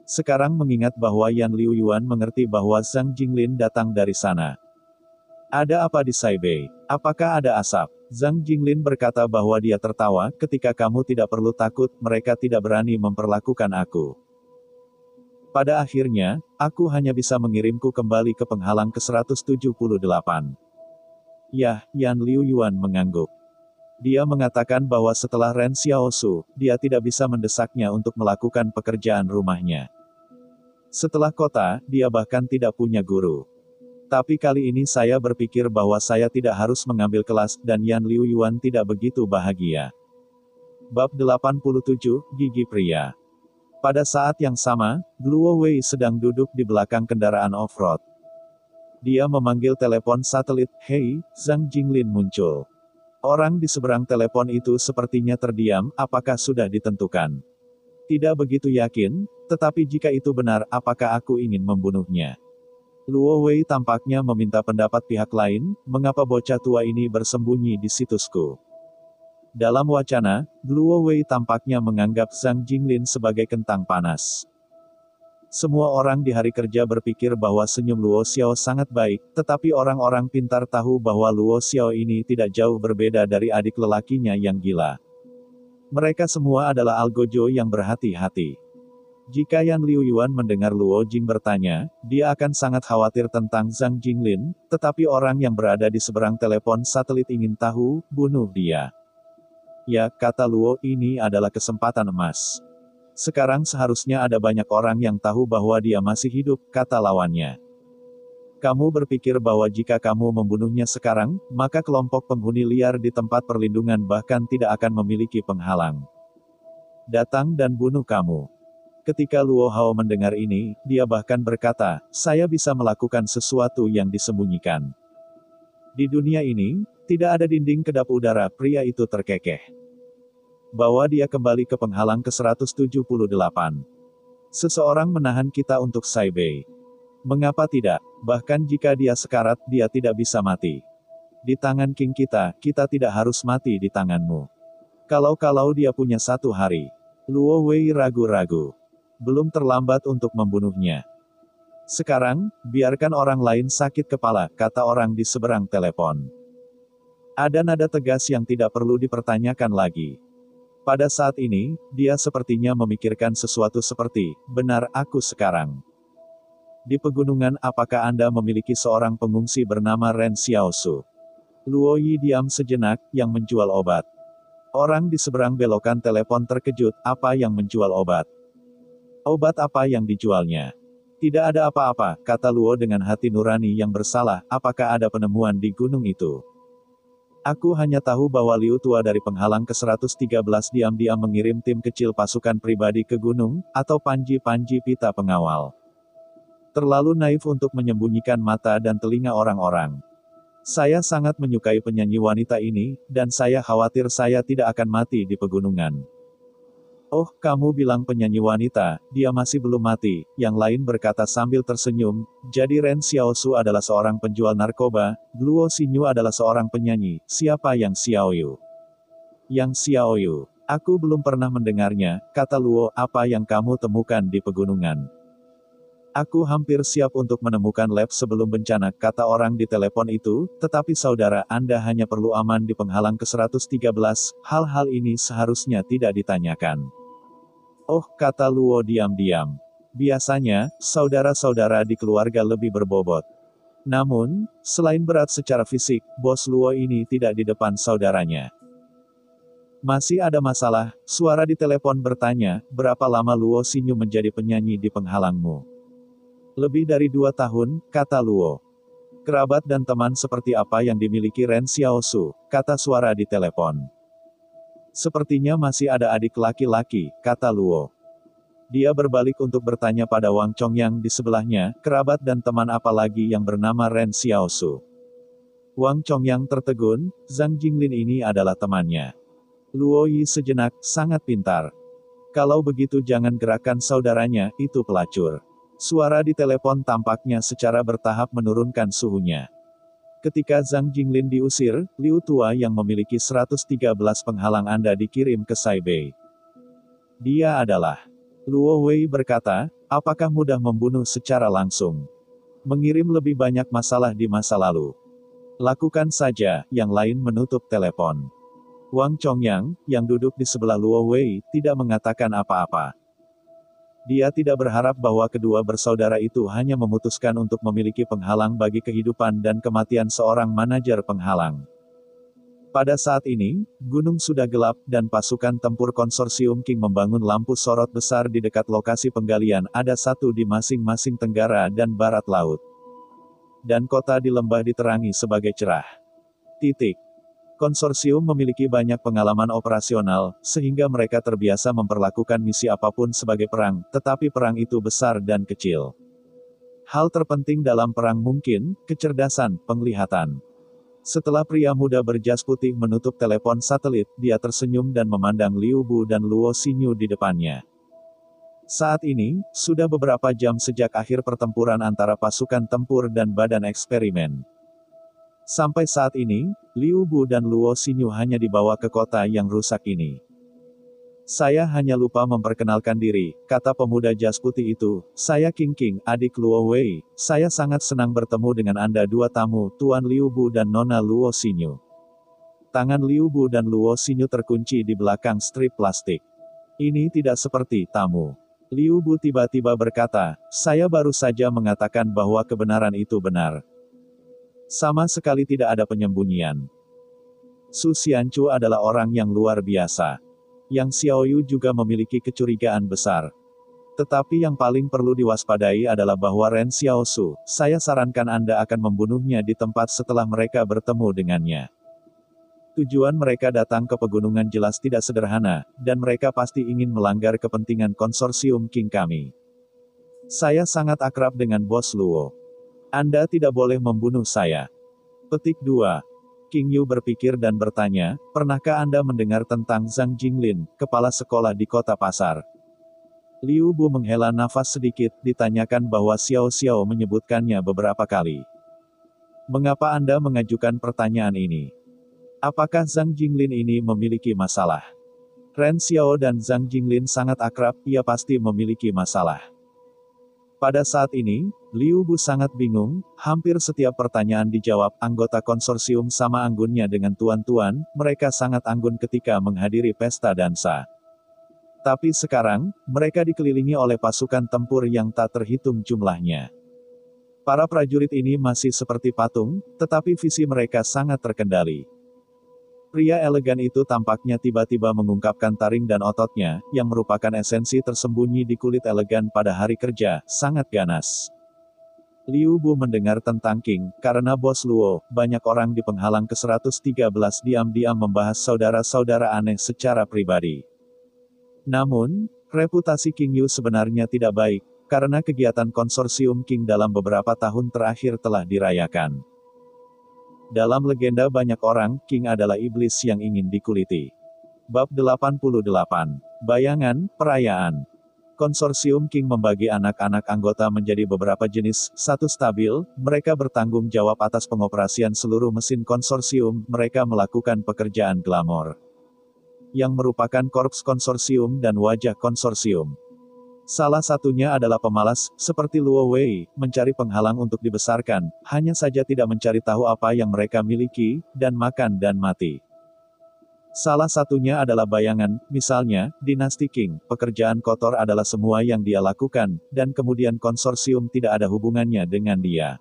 Sekarang mengingat bahwa Yan Liuyuan mengerti bahwa Zhang Jinglin datang dari sana. Ada apa di Saibei? Apakah ada asap? Zhang Jinglin berkata bahwa dia tertawa, ketika kamu tidak perlu takut, mereka tidak berani memperlakukan aku. Pada akhirnya, aku hanya bisa mengirimku kembali ke penghalang ke-178. Yah, Yan Liuyuan mengangguk. Dia mengatakan bahwa setelah Ren Xiaosu, dia tidak bisa mendesaknya untuk melakukan pekerjaan rumahnya. Setelah kota, dia bahkan tidak punya guru. Tapi kali ini saya berpikir bahwa saya tidak harus mengambil kelas, dan Yan Liuyuan tidak begitu bahagia. Bab 87, Gigi Pria. Pada saat yang sama, Luo Wei sedang duduk di belakang kendaraan off-road. Dia memanggil telepon satelit, "Hei, Zhang Jinglin muncul." Orang di seberang telepon itu sepertinya terdiam, apakah sudah ditentukan? Tidak begitu yakin, tetapi jika itu benar, apakah aku ingin membunuhnya? Luo Wei tampaknya meminta pendapat pihak lain, mengapa bocah tua ini bersembunyi di situsku? Dalam wacana, Luo Wei tampaknya menganggap Zhang Jinglin sebagai kentang panas. Semua orang di hari kerja berpikir bahwa senyum Luo Xiao sangat baik, tetapi orang-orang pintar tahu bahwa Luo Xiao ini tidak jauh berbeda dari adik lelakinya yang gila. Mereka semua adalah algojo yang berhati-hati. Jika Yan Liuyuan mendengar Luo Jing bertanya, dia akan sangat khawatir tentang Zhang Jinglin, tetapi orang yang berada di seberang telepon satelit ingin tahu, bunuh dia. Ya, kata Luo, ini adalah kesempatan emas. Sekarang seharusnya ada banyak orang yang tahu bahwa dia masih hidup, kata lawannya. Kamu berpikir bahwa jika kamu membunuhnya sekarang, maka kelompok penghuni liar di tempat perlindungan bahkan tidak akan memiliki penghalang. Datang dan bunuh kamu. Ketika Luo Hao mendengar ini, dia bahkan berkata, saya bisa melakukan sesuatu yang disembunyikan. Di dunia ini, tidak ada dinding kedap udara, pria itu terkekeh. Bawa dia kembali ke penghalang ke-178. Seseorang menahan kita untuk Saibei. Mengapa tidak? Bahkan jika dia sekarat, dia tidak bisa mati. Di tangan King kita tidak harus mati di tanganmu. Kalau dia punya satu hari. Luo Wei ragu-ragu. Belum terlambat untuk membunuhnya. Sekarang, biarkan orang lain sakit kepala, kata orang di seberang telepon. Ada nada tegas yang tidak perlu dipertanyakan lagi. Pada saat ini, dia sepertinya memikirkan sesuatu seperti, benar aku sekarang. Di pegunungan, apakah Anda memiliki seorang pengungsi bernama Ren Xiaosu? Luo Yi diam sejenak, yang menjual obat. Orang di seberang belokan telepon terkejut, apa yang menjual obat? Obat apa yang dijualnya? Tidak ada apa-apa, kata Luo dengan hati nurani yang bersalah, apakah ada penemuan di gunung itu? Aku hanya tahu bahwa Liu Tua dari penghalang ke-113 diam-diam mengirim tim kecil pasukan pribadi ke gunung, atau panji-panji pita pengawal. Terlalu naif untuk menyembunyikan mata dan telinga orang-orang. Saya sangat menyukai penyanyi wanita ini, dan saya khawatir saya tidak akan mati di pegunungan. Oh, kamu bilang penyanyi wanita, dia masih belum mati, yang lain berkata sambil tersenyum, jadi Ren Xiaosu adalah seorang penjual narkoba, Luo Xinyu adalah seorang penyanyi, siapa yang Xiaoyu? Yang Xiaoyu. Aku belum pernah mendengarnya, kata Luo, apa yang kamu temukan di pegunungan? Aku hampir siap untuk menemukan lab sebelum bencana, kata orang di telepon itu, tetapi saudara Anda hanya perlu aman di penghalang ke-113, hal-hal ini seharusnya tidak ditanyakan. Oh, kata Luo diam-diam. Biasanya, saudara-saudara di keluarga lebih berbobot. Namun, selain berat secara fisik, bos Luo ini tidak di depan saudaranya. Masih ada masalah, suara di telepon bertanya, berapa lama Luo Xinyu menjadi penyanyi di penghalangmu? Lebih dari 2 tahun, kata Luo. Kerabat dan teman seperti apa yang dimiliki Ren Xiaosu, kata suara di telepon. Sepertinya masih ada adik laki-laki, kata Luo. Dia berbalik untuk bertanya pada Wang Chongyang di sebelahnya, kerabat dan teman apa lagi yang bernama Ren Xiaosu. Wang Chongyang tertegun, Zhang Jinglin ini adalah temannya. Luo Yi sejenak, sangat pintar. Kalau begitu jangan gerakan saudaranya, itu pelacur. Suara di telepon tampaknya secara bertahap menurunkan suhunya. Ketika Zhang Jinglin diusir, Liu Tua yang memiliki 113 penghalang Anda dikirim ke Saibei. Dia adalah. Luo Wei berkata, apakah mudah membunuh secara langsung? Mengirim lebih banyak masalah di masa lalu. Lakukan saja, yang lain menutup telepon. Wang Chongyang, yang duduk di sebelah Luo Wei, tidak mengatakan apa-apa. Dia tidak berharap bahwa kedua bersaudara itu hanya memutuskan untuk memiliki penghalang bagi kehidupan dan kematian seorang manajer penghalang. Pada saat ini, gunung sudah gelap dan pasukan tempur konsorsium King membangun lampu sorot besar di dekat lokasi penggalian, ada satu di masing-masing tenggara dan barat laut. Dan kota di lembah diterangi sebagai cerah. Konsorsium memiliki banyak pengalaman operasional, sehingga mereka terbiasa memperlakukan misi apapun sebagai perang, tetapi perang itu besar dan kecil. Hal terpenting dalam perang mungkin, kecerdasan, penglihatan. Setelah pria muda berjas putih menutup telepon satelit, dia tersenyum dan memandang Liu Bu dan Luo Xinyu di depannya. Saat ini, sudah beberapa jam sejak akhir pertempuran antara pasukan tempur dan badan eksperimen. Sampai saat ini, Liu Bu dan Luo Xinyu hanya dibawa ke kota yang rusak ini. Saya hanya lupa memperkenalkan diri, kata pemuda jas putih itu, saya King, adik Luo Wei, saya sangat senang bertemu dengan Anda dua tamu, Tuan Liu Bu dan Nona Luo Xinyu. Tangan Liu Bu dan Luo Xinyu terkunci di belakang strip plastik. Ini tidak seperti tamu. Liu Bu tiba-tiba berkata, saya baru saja mengatakan bahwa kebenaran itu benar. Sama sekali tidak ada penyembunyian. Su Xianchu adalah orang yang luar biasa. Yang Xiaoyu juga memiliki kecurigaan besar. Tetapi yang paling perlu diwaspadai adalah bahwa Ren Xiaosu, saya sarankan Anda akan membunuhnya di tempat setelah mereka bertemu dengannya. Tujuan mereka datang ke pegunungan jelas tidak sederhana, dan mereka pasti ingin melanggar kepentingan konsorsium King kami. Saya sangat akrab dengan Bos Luo. Anda tidak boleh membunuh saya. Petik 2. King Yu berpikir dan bertanya, pernahkah Anda mendengar tentang Zhang Jinglin, kepala sekolah di kota pasar? Liu Bu menghela nafas sedikit, ditanyakan bahwa Xiao Xiao menyebutkannya beberapa kali. Mengapa Anda mengajukan pertanyaan ini? Apakah Zhang Jinglin ini memiliki masalah? Ren Xiao dan Zhang Jinglin sangat akrab, ia pasti memiliki masalah. Pada saat ini, Liu Bu sangat bingung, hampir setiap pertanyaan dijawab, anggota konsorsium sama anggunnya dengan tuan-tuan, mereka sangat anggun ketika menghadiri pesta dansa. Tapi sekarang, mereka dikelilingi oleh pasukan tempur yang tak terhitung jumlahnya. Para prajurit ini masih seperti patung, tetapi visi mereka sangat terkendali. Pria elegan itu tampaknya tiba-tiba mengungkapkan taring dan ototnya, yang merupakan esensi tersembunyi di kulit elegan pada hari kerja, sangat ganas. Liu Bu mendengar tentang King, karena Bos Luo, banyak orang di penghalang ke-113 diam-diam membahas saudara-saudara aneh secara pribadi. Namun, reputasi King Yu sebenarnya tidak baik, karena kegiatan konsorsium King dalam beberapa tahun terakhir telah dirayakan. Dalam legenda banyak orang, King adalah iblis yang ingin dikuliti. Bab 88. Bayangan, Perayaan. Konsorsium King membagi anak-anak anggota menjadi beberapa jenis. 1. Stabil, mereka bertanggung jawab atas pengoperasian seluruh mesin konsorsium, mereka melakukan pekerjaan glamor yang merupakan korps konsorsium dan wajah konsorsium. Salah satunya adalah pemalas, seperti Luo Wei, mencari penghalang untuk dibesarkan, hanya saja tidak mencari tahu apa yang mereka miliki, dan makan dan mati. Salah satunya adalah bayangan, misalnya, Dinasti King, pekerjaan kotor adalah semua yang dia lakukan, dan kemudian konsorsium tidak ada hubungannya dengan dia.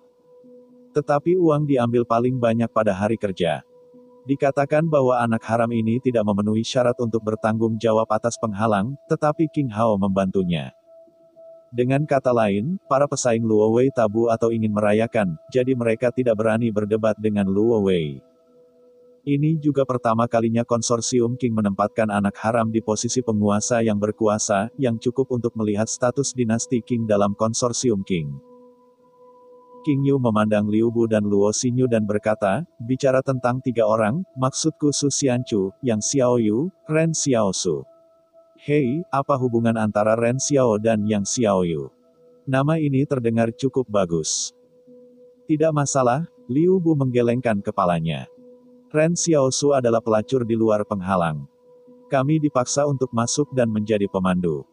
Tetapi uang diambil paling banyak pada hari kerja. Dikatakan bahwa anak haram ini tidak memenuhi syarat untuk bertanggung jawab atas penghalang, tetapi King Hao membantunya. Dengan kata lain, para pesaing Luo Wei tabu atau ingin merayakan, jadi mereka tidak berani berdebat dengan Luo Wei. Ini juga pertama kalinya konsorsium King menempatkan anak haram di posisi penguasa yang berkuasa, yang cukup untuk melihat status dinasti King dalam konsorsium King. King Yu memandang Liu Bu dan Luo Xinyu dan berkata, bicara tentang 3 orang, maksudku Su Xianchu, Yang Xiao Yu, Ren Xiao Su. Hei, apa hubungan antara Ren Xiao dan Yang Xiao Yu? Nama ini terdengar cukup bagus. Tidak masalah, Liu Bu menggelengkan kepalanya. Ren Xiaosu adalah pelacur di luar penghalang. Kami dipaksa untuk masuk dan menjadi pemandu.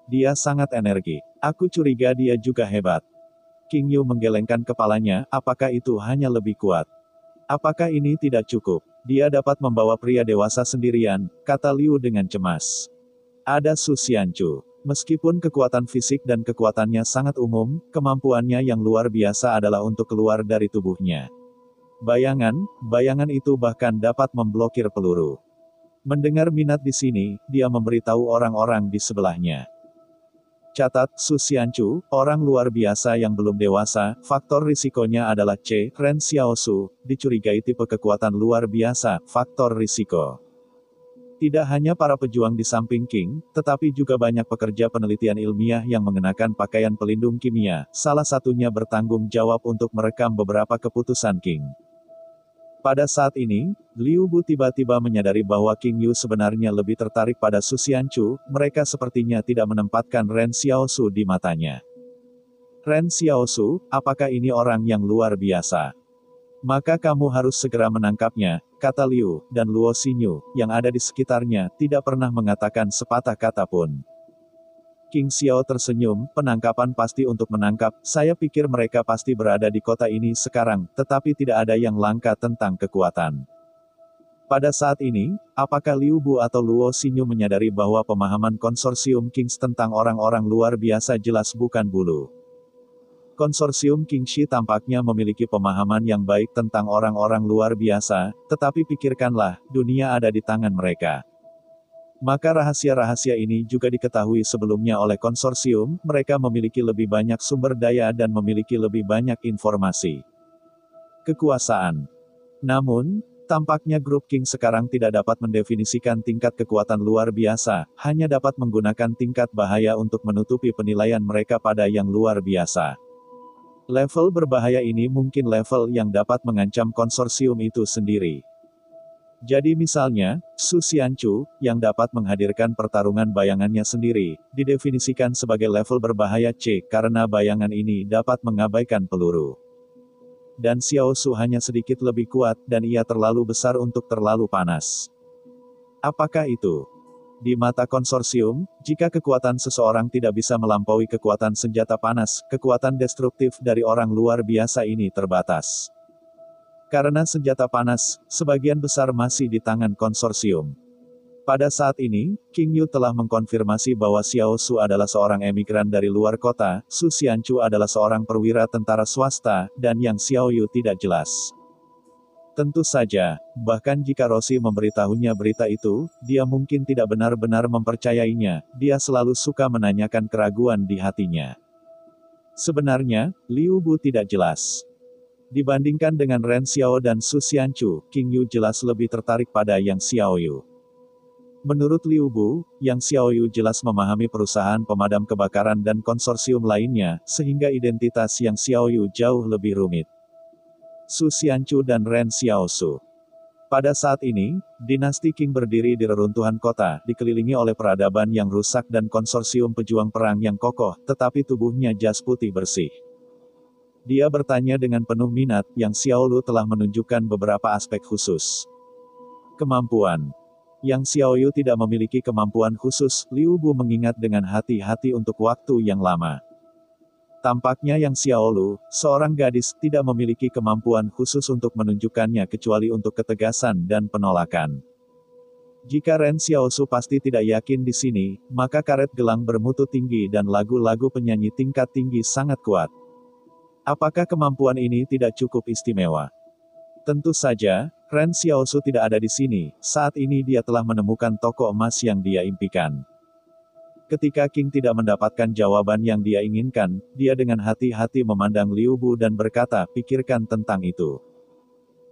Dia sangat energi. Aku curiga dia juga hebat. King Yu menggelengkan kepalanya, apakah itu hanya lebih kuat? Apakah ini tidak cukup? Dia dapat membawa pria dewasa sendirian, kata Liu dengan cemas. Ada Su Xianchu. Meskipun kekuatan fisik dan kekuatannya sangat umum, kemampuannya yang luar biasa adalah untuk keluar dari tubuhnya. Bayangan itu bahkan dapat memblokir peluru. Mendengar minat di sini, dia memberitahu orang-orang di sebelahnya. Catat, Su Xianchu, orang luar biasa yang belum dewasa, faktor risikonya adalah C. Ren Xiaosu, dicurigai tipe kekuatan luar biasa, faktor risiko. Tidak hanya para pejuang di samping King, tetapi juga banyak pekerja penelitian ilmiah yang mengenakan pakaian pelindung kimia, salah satunya bertanggung jawab untuk merekam beberapa keputusan King. Pada saat ini, Liu Bu tiba-tiba menyadari bahwa King Yu sebenarnya lebih tertarik pada Su Xianchu, mereka sepertinya tidak menempatkan Ren Xiaosu di matanya. Ren Xiaosu, apakah ini orang yang luar biasa? Maka kamu harus segera menangkapnya, kata Liu, dan Luo Xinyu, yang ada di sekitarnya, tidak pernah mengatakan sepatah kata pun. King Xiao tersenyum, penangkapan pasti untuk menangkap, saya pikir mereka pasti berada di kota ini sekarang, tetapi tidak ada yang langka tentang kekuatan. Pada saat ini, apakah Liu Bu atau Luo Xinyu menyadari bahwa pemahaman konsorsium Kings tentang orang-orang luar biasa jelas bukan bulu? Konsorsium King Shi tampaknya memiliki pemahaman yang baik tentang orang-orang luar biasa, tetapi pikirkanlah, dunia ada di tangan mereka. Maka rahasia-rahasia ini juga diketahui sebelumnya oleh konsorsium, mereka memiliki lebih banyak sumber daya dan memiliki lebih banyak informasi. Kekuasaan. Namun, tampaknya grup King sekarang tidak dapat mendefinisikan tingkat kekuatan luar biasa, hanya dapat menggunakan tingkat bahaya untuk menutupi penilaian mereka pada yang luar biasa. Level berbahaya ini mungkin level yang dapat mengancam konsorsium itu sendiri. Jadi misalnya, Su Xianchu, yang dapat menghadirkan pertarungan bayangannya sendiri, didefinisikan sebagai level berbahaya C, karena bayangan ini dapat mengabaikan peluru. Dan Xiao Su hanya sedikit lebih kuat, dan ia terlalu besar untuk terlalu panas. Apakah itu? Di mata konsorsium, jika kekuatan seseorang tidak bisa melampaui kekuatan senjata panas, kekuatan destruktif dari orang luar biasa ini terbatas. Karena senjata panas, sebagian besar masih di tangan konsorsium. Pada saat ini, King Yu telah mengkonfirmasi bahwa Xiao Su adalah seorang emigran dari luar kota, Su Xianchu adalah seorang perwira tentara swasta, dan Yang Xiao Yu tidak jelas. Tentu saja, bahkan jika Rossi memberitahunya berita itu, dia mungkin tidak benar-benar mempercayainya, dia selalu suka menanyakan keraguan di hatinya. Sebenarnya, Liu Bu tidak jelas. Dibandingkan dengan Ren Xiao dan Su Xianchu, King Yu jelas lebih tertarik pada Yang Xiao Yu. Menurut Liu Bu, Yang Xiao Yu jelas memahami perusahaan pemadam kebakaran dan konsorsium lainnya, sehingga identitas Yang Xiao Yu jauh lebih rumit. Su Xianchu dan Ren Xiaosu. Pada saat ini, dinasti Qing berdiri di reruntuhan kota, dikelilingi oleh peradaban yang rusak dan konsorsium pejuang perang yang kokoh, tetapi tubuhnya jas putih bersih. Dia bertanya dengan penuh minat, Yang Xiaolu telah menunjukkan beberapa aspek khusus. Kemampuan. Yang Xiaoyu tidak memiliki kemampuan khusus, Liu Bu mengingat dengan hati-hati untuk waktu yang lama. Tampaknya Yang Xiaolu, seorang gadis, tidak memiliki kemampuan khusus untuk menunjukkannya kecuali untuk ketegasan dan penolakan. Jika Ren Xiaosu pasti tidak yakin di sini, maka karet gelang bermutu tinggi dan lagu-lagu penyanyi tingkat tinggi sangat kuat. Apakah kemampuan ini tidak cukup istimewa? Tentu saja, Ren Xiaosu tidak ada di sini. Saat ini dia telah menemukan toko emas yang dia impikan. Ketika Qing tidak mendapatkan jawaban yang dia inginkan, dia dengan hati-hati memandang Liu Bu dan berkata, pikirkan tentang itu.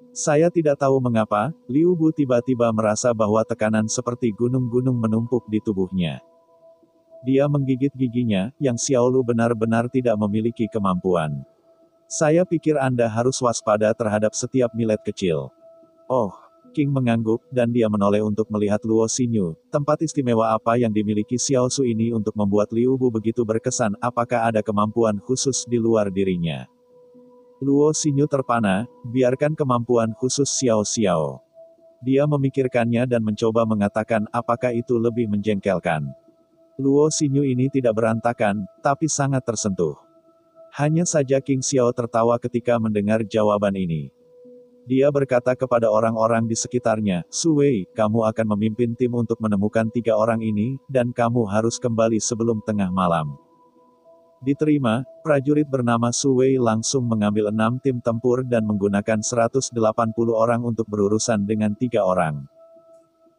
Saya tidak tahu mengapa, Liu Bu tiba-tiba merasa bahwa tekanan seperti gunung-gunung menumpuk di tubuhnya. Dia menggigit giginya, Yang Xiaolu benar-benar tidak memiliki kemampuan. Saya pikir Anda harus waspada terhadap setiap milet kecil. Oh. Qing mengangguk, dan dia menoleh untuk melihat Luo Xinyu. Tempat istimewa apa yang dimiliki Xiaosu ini untuk membuat Liu Bu begitu berkesan, apakah ada kemampuan khusus di luar dirinya? Luo Xinyu terpana, biarkan kemampuan khusus Xiao. Dia memikirkannya dan mencoba mengatakan apakah itu lebih menjengkelkan. Luo Xinyu ini tidak berantakan, tapi sangat tersentuh. Hanya saja Qing Xiao tertawa ketika mendengar jawaban ini. Dia berkata kepada orang-orang di sekitarnya, Su Wei, kamu akan memimpin tim untuk menemukan 3 orang ini, dan kamu harus kembali sebelum tengah malam. Diterima, prajurit bernama Su Wei langsung mengambil 6 tim tempur dan menggunakan 180 orang untuk berurusan dengan 3 orang.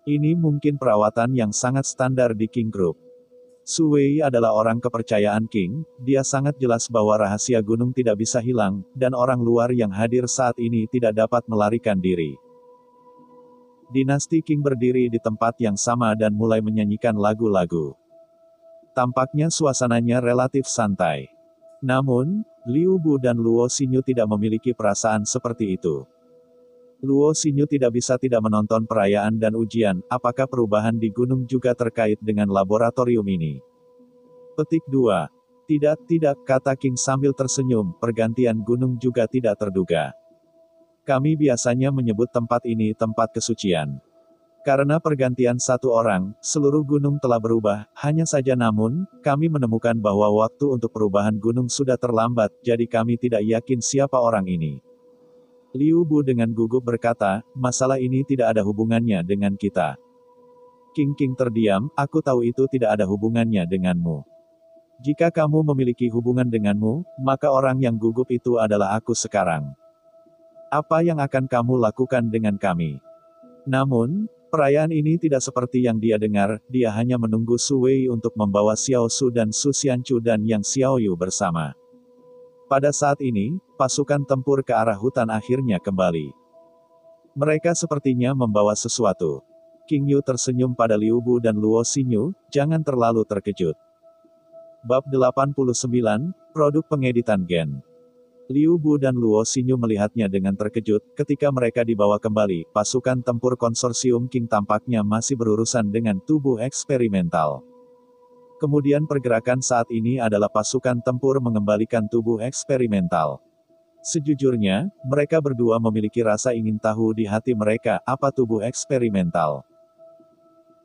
Ini mungkin perawatan yang sangat standar di Qing Group. Su Wei adalah orang kepercayaan Qing, dia sangat jelas bahwa rahasia gunung tidak bisa hilang, dan orang luar yang hadir saat ini tidak dapat melarikan diri. Dinasti Qing berdiri di tempat yang sama dan mulai menyanyikan lagu-lagu. Tampaknya suasananya relatif santai. Namun, Liu Bu dan Luo Xinyu tidak memiliki perasaan seperti itu. Luo Xinyu tidak bisa tidak menonton perayaan dan ujian, apakah perubahan di gunung juga terkait dengan laboratorium ini? Petik 2. Tidak, kata Qing sambil tersenyum, pergantian gunung juga tidak terduga. Kami biasanya menyebut tempat ini tempat kesucian. Karena pergantian satu orang, seluruh gunung telah berubah, hanya saja namun, kami menemukan bahwa waktu untuk perubahan gunung sudah terlambat, jadi kami tidak yakin siapa orang ini. Liu Bu dengan gugup berkata, masalah ini tidak ada hubungannya dengan kita. Qing terdiam, aku tahu itu tidak ada hubungannya denganmu. Jika kamu memiliki hubungan denganmu, maka orang yang gugup itu adalah aku sekarang. Apa yang akan kamu lakukan dengan kami? Namun, perayaan ini tidak seperti yang dia dengar, dia hanya menunggu Su Wei untuk membawa Xiao Su dan Su Xianchu dan Yang Xiaoyu bersama. Pada saat ini, pasukan tempur ke arah hutan akhirnya kembali. Mereka sepertinya membawa sesuatu. Qing Yu tersenyum pada Liu Bu dan Luo Xinyu, jangan terlalu terkejut. Bab 89, Produk Pengeditan Gen. Liu Bu dan Luo Xinyu melihatnya dengan terkejut, ketika mereka dibawa kembali, pasukan tempur konsorsium Qing tampaknya masih berurusan dengan tubuh eksperimental. Kemudian pergerakan saat ini adalah pasukan tempur mengembalikan tubuh eksperimental. Sejujurnya, mereka berdua memiliki rasa ingin tahu di hati mereka, apa tubuh eksperimental.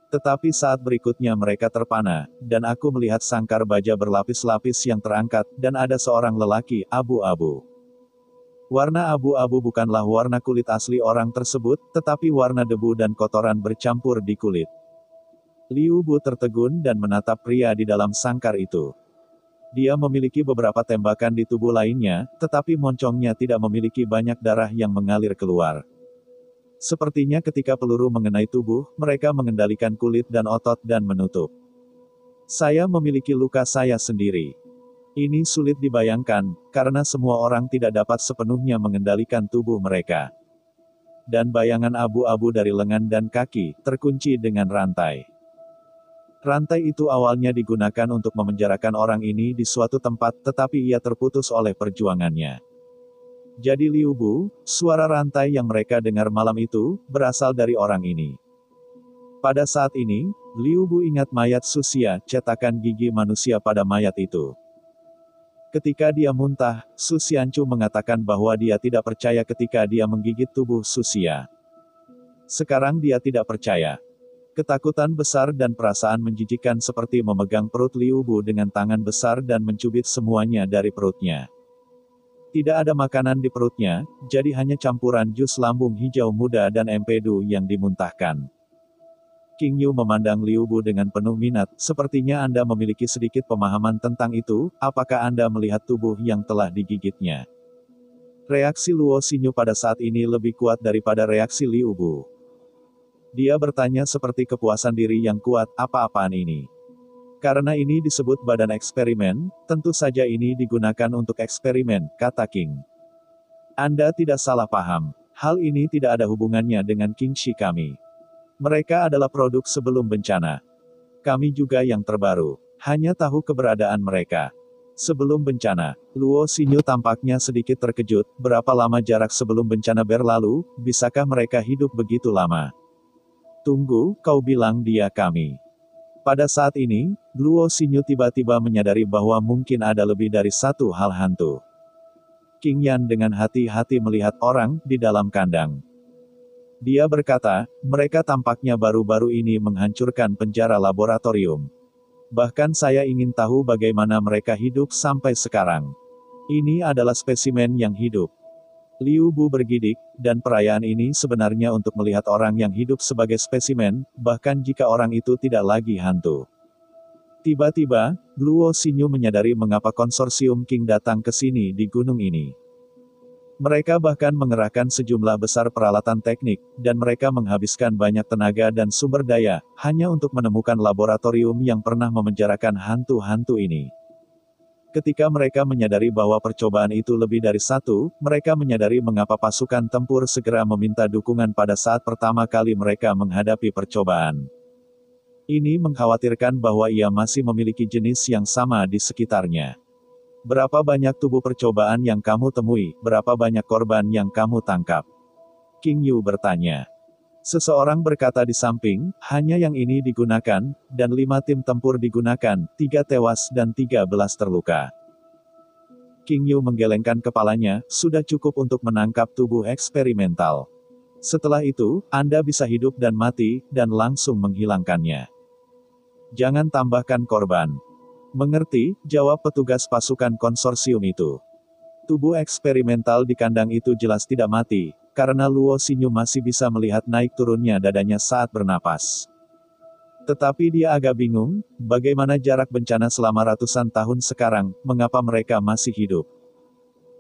Tetapi saat berikutnya mereka terpana, dan aku melihat sangkar baja berlapis-lapis yang terangkat, dan ada seorang lelaki, abu-abu. Warna abu-abu bukanlah warna kulit asli orang tersebut, tetapi warna debu dan kotoran bercampur di kulit. Liu Bu tertegun dan menatap pria di dalam sangkar itu. Dia memiliki beberapa tembakan di tubuh lainnya, tetapi moncongnya tidak memiliki banyak darah yang mengalir keluar. Sepertinya ketika peluru mengenai tubuh, mereka mengendalikan kulit dan otot dan menutup. Saya memiliki luka saya sendiri. Ini sulit dibayangkan, karena semua orang tidak dapat sepenuhnya mengendalikan tubuh mereka. Dan bayangan abu-abu dari lengan dan kaki, terkunci dengan rantai. Rantai itu awalnya digunakan untuk memenjarakan orang ini di suatu tempat, tetapi ia terputus oleh perjuangannya. Jadi Liu Bu, suara rantai yang mereka dengar malam itu, berasal dari orang ini. Pada saat ini, Liu Bu ingat mayat Suxia, cetakan gigi manusia pada mayat itu. Ketika dia muntah, Su Xianchu mengatakan bahwa dia tidak percaya ketika dia menggigit tubuh Suxia. Sekarang dia tidak percaya. Ketakutan besar dan perasaan menjijikkan seperti memegang perut Liu Bu dengan tangan besar dan mencubit semuanya dari perutnya. Tidak ada makanan di perutnya, jadi hanya campuran jus lambung hijau muda dan empedu yang dimuntahkan. King Yu memandang Liu Bu dengan penuh minat, sepertinya Anda memiliki sedikit pemahaman tentang itu, apakah Anda melihat tubuh yang telah digigitnya? Reaksi Luo Xinyu pada saat ini lebih kuat daripada reaksi Liu Bu. Dia bertanya seperti kepuasan diri yang kuat, apa-apaan ini? Karena ini disebut badan eksperimen, tentu saja ini digunakan untuk eksperimen, kata King. Anda tidak salah paham, hal ini tidak ada hubungannya dengan King Shi kami. Mereka adalah produk sebelum bencana. Kami juga yang terbaru. Hanya tahu keberadaan mereka. Sebelum bencana, Luo Xinyu tampaknya sedikit terkejut, berapa lama jarak sebelum bencana berlalu, bisakah mereka hidup begitu lama? Tunggu, kau bilang dia kami. Pada saat ini, Luo Xinyu tiba-tiba menyadari bahwa mungkin ada lebih dari satu hal hantu. King Yan dengan hati-hati melihat orang di dalam kandang. Dia berkata, mereka tampaknya baru-baru ini menghancurkan penjara laboratorium. Bahkan saya ingin tahu bagaimana mereka hidup sampai sekarang. Ini adalah spesimen yang hidup. Liu Bu bergidik, dan perayaan ini sebenarnya untuk melihat orang yang hidup sebagai spesimen, bahkan jika orang itu tidak lagi hantu. Tiba-tiba, Luo Xinyu menyadari mengapa konsorsium King datang ke sini di gunung ini. Mereka bahkan mengerahkan sejumlah besar peralatan teknik, dan mereka menghabiskan banyak tenaga dan sumber daya, hanya untuk menemukan laboratorium yang pernah memenjarakan hantu-hantu ini. Ketika mereka menyadari bahwa percobaan itu lebih dari satu, mereka menyadari mengapa pasukan tempur segera meminta dukungan pada saat pertama kali mereka menghadapi percobaan. Ini mengkhawatirkan bahwa ia masih memiliki jenis yang sama di sekitarnya. Berapa banyak tubuh percobaan yang kamu temui, berapa banyak korban yang kamu tangkap? King Yu bertanya. Seseorang berkata di samping, hanya yang ini digunakan, dan 5 tim tempur digunakan, 3 tewas dan 13 terluka. King Yu menggelengkan kepalanya, sudah cukup untuk menangkap tubuh eksperimental. Setelah itu, Anda bisa hidup dan mati, dan langsung menghilangkannya. Jangan tambahkan korban. Mengerti, jawab petugas pasukan konsorsium itu. Tubuh eksperimental di kandang itu jelas tidak mati, karena Luo Xinyu masih bisa melihat naik turunnya dadanya saat bernapas. Tetapi dia agak bingung, bagaimana jarak bencana selama ratusan tahun sekarang, mengapa mereka masih hidup.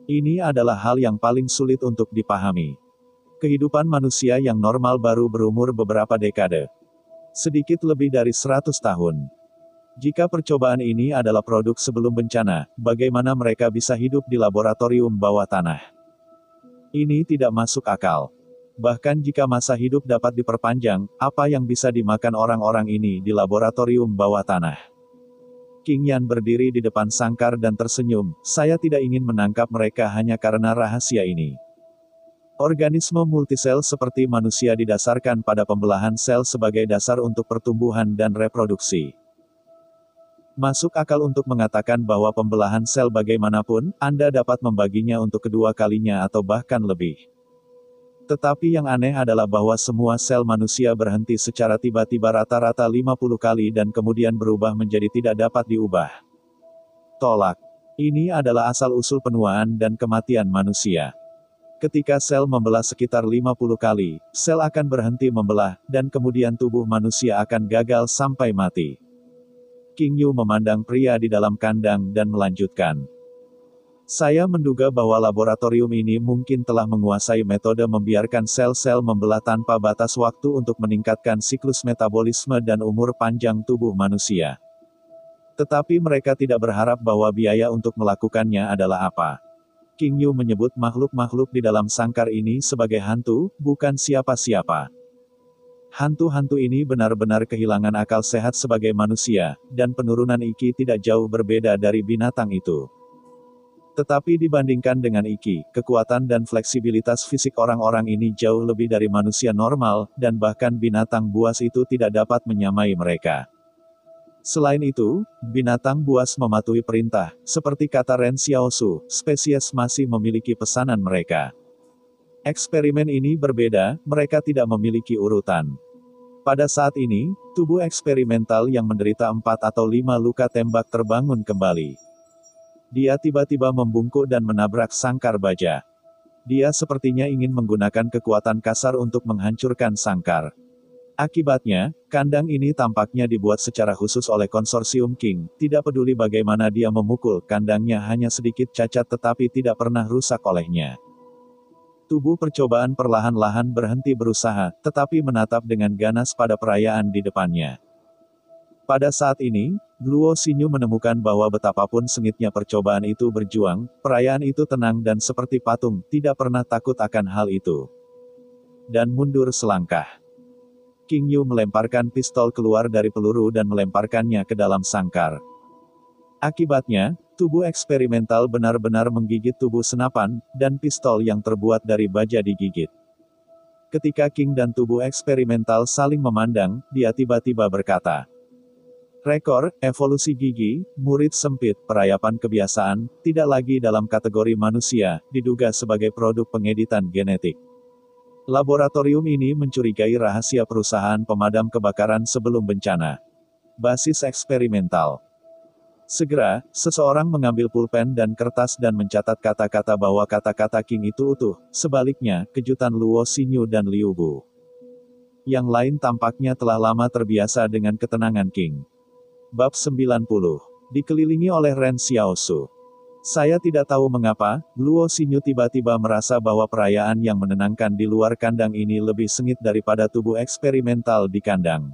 Ini adalah hal yang paling sulit untuk dipahami. Kehidupan manusia yang normal baru berumur beberapa dekade. Sedikit lebih dari 100 tahun. Jika percobaan ini adalah produk sebelum bencana, bagaimana mereka bisa hidup di laboratorium bawah tanah? Ini tidak masuk akal. Bahkan jika masa hidup dapat diperpanjang, apa yang bisa dimakan orang-orang ini di laboratorium bawah tanah? King Yan berdiri di depan sangkar dan tersenyum, saya tidak ingin menangkap mereka hanya karena rahasia ini. Organisme multisel seperti manusia didasarkan pada pembelahan sel sebagai dasar untuk pertumbuhan dan reproduksi. Masuk akal untuk mengatakan bahwa pembelahan sel bagaimanapun, Anda dapat membaginya untuk kedua kalinya atau bahkan lebih. Tetapi yang aneh adalah bahwa semua sel manusia berhenti secara tiba-tiba rata-rata 50 kali dan kemudian berubah menjadi tidak dapat diubah. Tolak. Ini adalah asal-usul penuaan dan kematian manusia. Ketika sel membelah sekitar 50 kali, sel akan berhenti membelah, dan kemudian tubuh manusia akan gagal sampai mati. King Yu memandang pria di dalam kandang dan melanjutkan. Saya menduga bahwa laboratorium ini mungkin telah menguasai metode membiarkan sel-sel membelah tanpa batas waktu untuk meningkatkan siklus metabolisme dan umur panjang tubuh manusia. Tetapi mereka tidak berharap bahwa biaya untuk melakukannya adalah apa. King Yu menyebut makhluk-makhluk di dalam sangkar ini sebagai hantu, bukan siapa-siapa. Hantu-hantu ini benar-benar kehilangan akal sehat sebagai manusia, dan penurunan Iki tidak jauh berbeda dari binatang itu. Tetapi dibandingkan dengan Iki, kekuatan dan fleksibilitas fisik orang-orang ini jauh lebih dari manusia normal, dan bahkan binatang buas itu tidak dapat menyamai mereka. Selain itu, binatang buas mematuhi perintah, seperti kata Ren Xiaosu, spesies masih memiliki pesanan mereka. Eksperimen ini berbeda, mereka tidak memiliki urutan. Pada saat ini, tubuh eksperimental yang menderita 4 atau 5 luka tembak terbangun kembali. Dia tiba-tiba membungkuk dan menabrak sangkar baja. Dia sepertinya ingin menggunakan kekuatan kasar untuk menghancurkan sangkar. Akibatnya, kandang ini tampaknya dibuat secara khusus oleh konsorsium King, tidak peduli bagaimana dia memukul, kandangnya hanya sedikit cacat tetapi tidak pernah rusak olehnya. Tubuh percobaan perlahan-lahan berhenti berusaha, tetapi menatap dengan ganas pada perayaan di depannya. Pada saat ini, Luo Xinyu menemukan bahwa betapapun sengitnya percobaan itu berjuang, perayaan itu tenang dan seperti patung, tidak pernah takut akan hal itu. Dan mundur selangkah. King Yu melemparkan pistol keluar dari peluru dan melemparkannya ke dalam sangkar. Akibatnya, tubuh eksperimental benar-benar menggigit tubuh senapan, dan pistol yang terbuat dari baja digigit. Ketika King dan tubuh eksperimental saling memandang, dia tiba-tiba berkata, "Rekor, evolusi gigi, murid sempit, perayapan kebiasaan, tidak lagi dalam kategori manusia, diduga sebagai produk pengeditan genetik." Laboratorium ini mencurigai rahasia perusahaan pemadam kebakaran sebelum bencana. Basis eksperimental. Segera, seseorang mengambil pulpen dan kertas dan mencatat kata-kata bahwa kata-kata King itu utuh, sebaliknya, kejutan Luo Xinyu dan Liu Bu. Yang lain tampaknya telah lama terbiasa dengan ketenangan King. Bab 90. Dikelilingi oleh Ren Xiaosu. Saya tidak tahu mengapa, Luo Xinyu tiba-tiba merasa bahwa perayaan yang menenangkan di luar kandang ini lebih sengit daripada tubuh eksperimental di kandang.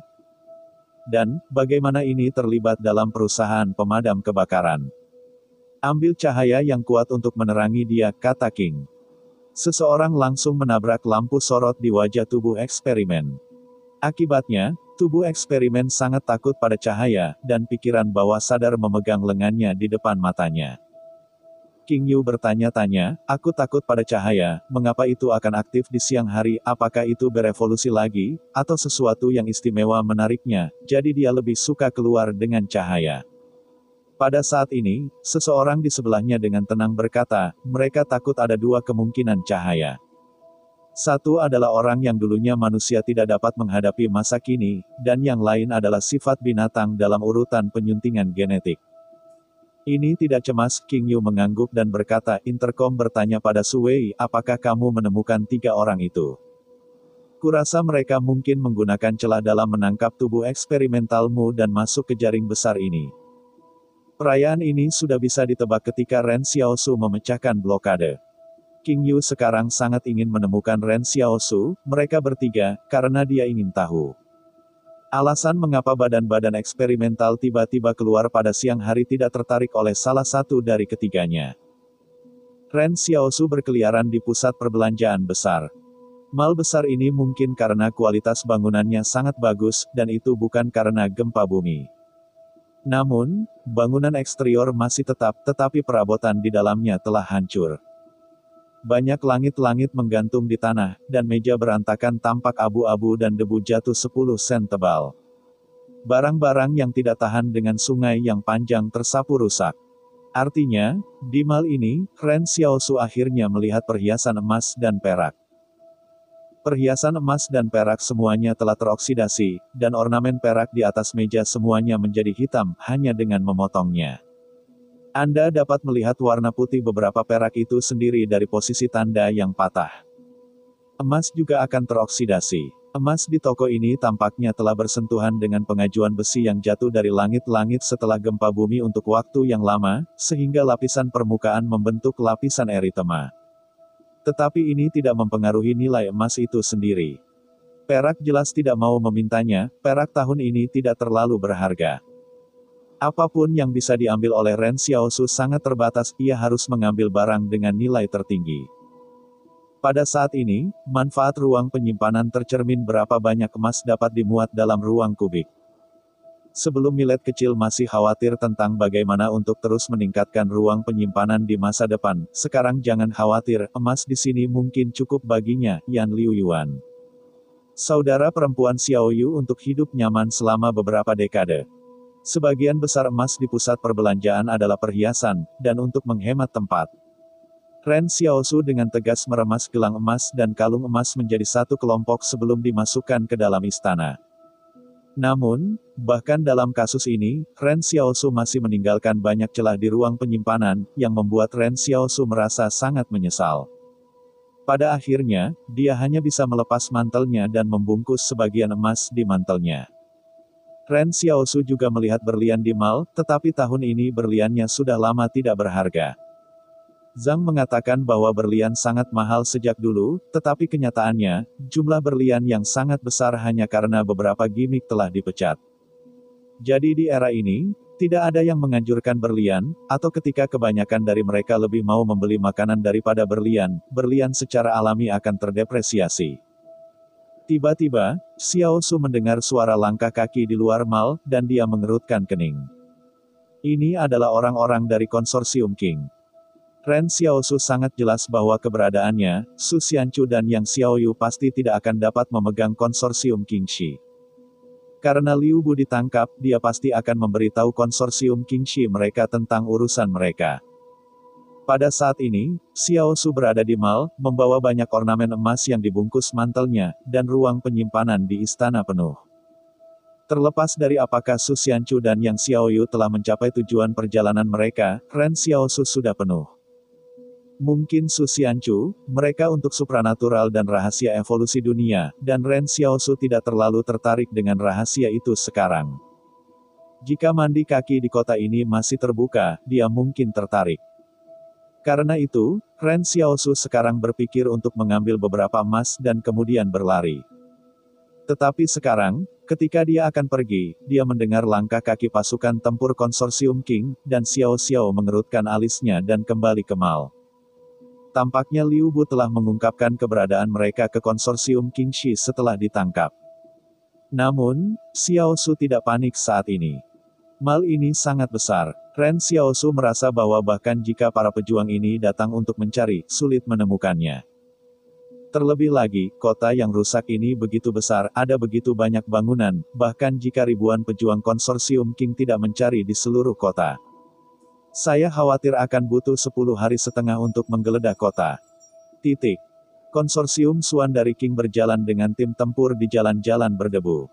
Dan, bagaimana ini terlibat dalam perusahaan pemadam kebakaran? Ambil cahaya yang kuat untuk menerangi dia, kata King. Seseorang langsung menabrak lampu sorot di wajah tubuh eksperimen. Akibatnya, tubuh eksperimen sangat takut pada cahaya, dan pikiran bawah sadar memegang lengannya di depan matanya. King Yu bertanya-tanya, "Aku takut pada cahaya, mengapa itu akan aktif di siang hari, apakah itu berevolusi lagi, atau sesuatu yang istimewa menariknya, jadi dia lebih suka keluar dengan cahaya?" Pada saat ini, seseorang di sebelahnya dengan tenang berkata, "Mereka takut ada 2 kemungkinan cahaya. Satu adalah orang yang dulunya manusia tidak dapat menghadapi masa kini, dan yang lain adalah sifat binatang dalam urutan penyuntingan genetik." Ini tidak cemas, King Yu mengangguk dan berkata, "Intercom bertanya pada Su Wei, apakah kamu menemukan 3 orang itu? Kurasa mereka mungkin menggunakan celah dalam menangkap tubuh eksperimentalmu dan masuk ke jaring besar ini." Perayaan ini sudah bisa ditebak ketika Ren Xiaosu memecahkan blokade. King Yu sekarang sangat ingin menemukan Ren Xiaosu, mereka bertiga, karena dia ingin tahu alasan mengapa badan-badan eksperimental tiba-tiba keluar pada siang hari tidak tertarik oleh salah satu dari ketiganya. Ren Xiaosu berkeliaran di pusat perbelanjaan besar. Mal besar ini mungkin karena kualitas bangunannya sangat bagus, dan itu bukan karena gempa bumi. Namun, bangunan eksterior masih tetap, tetapi perabotan di dalamnya telah hancur. Banyak langit-langit menggantung di tanah, dan meja berantakan tampak abu-abu dan debu jatuh 10 sen tebal. Barang-barang yang tidak tahan dengan sungai yang panjang tersapu rusak. Artinya, di mal ini, Ren Xiaosu akhirnya melihat perhiasan emas dan perak. Perhiasan emas dan perak semuanya telah teroksidasi, dan ornamen perak di atas meja semuanya menjadi hitam, hanya dengan memotongnya. Anda dapat melihat warna putih beberapa perak itu sendiri dari posisi tanda yang patah. Emas juga akan teroksidasi. Emas di toko ini tampaknya telah bersentuhan dengan pengajuan besi yang jatuh dari langit-langit setelah gempa bumi untuk waktu yang lama, sehingga lapisan permukaan membentuk lapisan eritema. Tetapi ini tidak mempengaruhi nilai emas itu sendiri. Perak jelas tidak mau memintanya, perak tahun ini tidak terlalu berharga. Apapun yang bisa diambil oleh Ren Xiaosu sangat terbatas, ia harus mengambil barang dengan nilai tertinggi. Pada saat ini, manfaat ruang penyimpanan tercermin berapa banyak emas dapat dimuat dalam ruang kubik. Sebelum Millet kecil masih khawatir tentang bagaimana untuk terus meningkatkan ruang penyimpanan di masa depan, sekarang jangan khawatir, emas di sini mungkin cukup baginya, Yan Liu Yuan. Saudara perempuan Xiao Yu untuk hidup nyaman selama beberapa dekade. Sebagian besar emas di pusat perbelanjaan adalah perhiasan, dan untuk menghemat tempat. Ren Xiaosu dengan tegas meremas gelang emas dan kalung emas menjadi satu kelompok sebelum dimasukkan ke dalam istana. Namun, bahkan dalam kasus ini, Ren Xiaosu masih meninggalkan banyak celah di ruang penyimpanan, yang membuat Ren Xiaosu merasa sangat menyesal. Pada akhirnya, dia hanya bisa melepas mantelnya dan membungkus sebagian emas di mantelnya. Ren Xiaosu juga melihat berlian di mall, tetapi tahun ini berliannya sudah lama tidak berharga. Zhang mengatakan bahwa berlian sangat mahal sejak dulu, tetapi kenyataannya, jumlah berlian yang sangat besar hanya karena beberapa gimmick telah dipecat. Jadi di era ini, tidak ada yang menganjurkan berlian, atau ketika kebanyakan dari mereka lebih mau membeli makanan daripada berlian, berlian secara alami akan terdepresiasi. Tiba-tiba, Xiao Su mendengar suara langkah kaki di luar mall, dan dia mengerutkan kening. Ini adalah orang-orang dari konsorsium King. Ren Xiaosu sangat jelas bahwa keberadaannya, Su Xianchu dan Yang Xiaoyu pasti tidak akan dapat memegang konsorsium Qingxi. Karena Liu Bu ditangkap, dia pasti akan memberitahu konsorsium Qingxi mereka tentang urusan mereka. Pada saat ini, Xiaosu berada di mall, membawa banyak ornamen emas yang dibungkus mantelnya, dan ruang penyimpanan di istana penuh. Terlepas dari apakah Su Xianchu dan Yang Xiaoyu telah mencapai tujuan perjalanan mereka, Ren Xiaosu sudah penuh. Mungkin Su Xianchu, mereka untuk supranatural dan rahasia evolusi dunia, dan Ren Xiaosu tidak terlalu tertarik dengan rahasia itu sekarang. Jika mandi kaki di kota ini masih terbuka, dia mungkin tertarik. Karena itu, Ren Xiaosu sekarang berpikir untuk mengambil beberapa emas dan kemudian berlari. Tetapi sekarang, ketika dia akan pergi, dia mendengar langkah kaki pasukan tempur konsorsium King, dan Xiao Xiao mengerutkan alisnya dan kembali ke mall. Tampaknya Liu Bu telah mengungkapkan keberadaan mereka ke konsorsium Qingxi setelah ditangkap. Namun, Xiao Su tidak panik saat ini. Mall ini sangat besar. Ren Xiao Su merasa bahwa bahkan jika para pejuang ini datang untuk mencari, sulit menemukannya. Terlebih lagi, kota yang rusak ini begitu besar, ada begitu banyak bangunan, bahkan jika ribuan pejuang konsorsium King tidak mencari di seluruh kota. Saya khawatir akan butuh 10 hari setengah untuk menggeledah kota. Konsorsium Xuan dari King berjalan dengan tim tempur di jalan-jalan berdebu.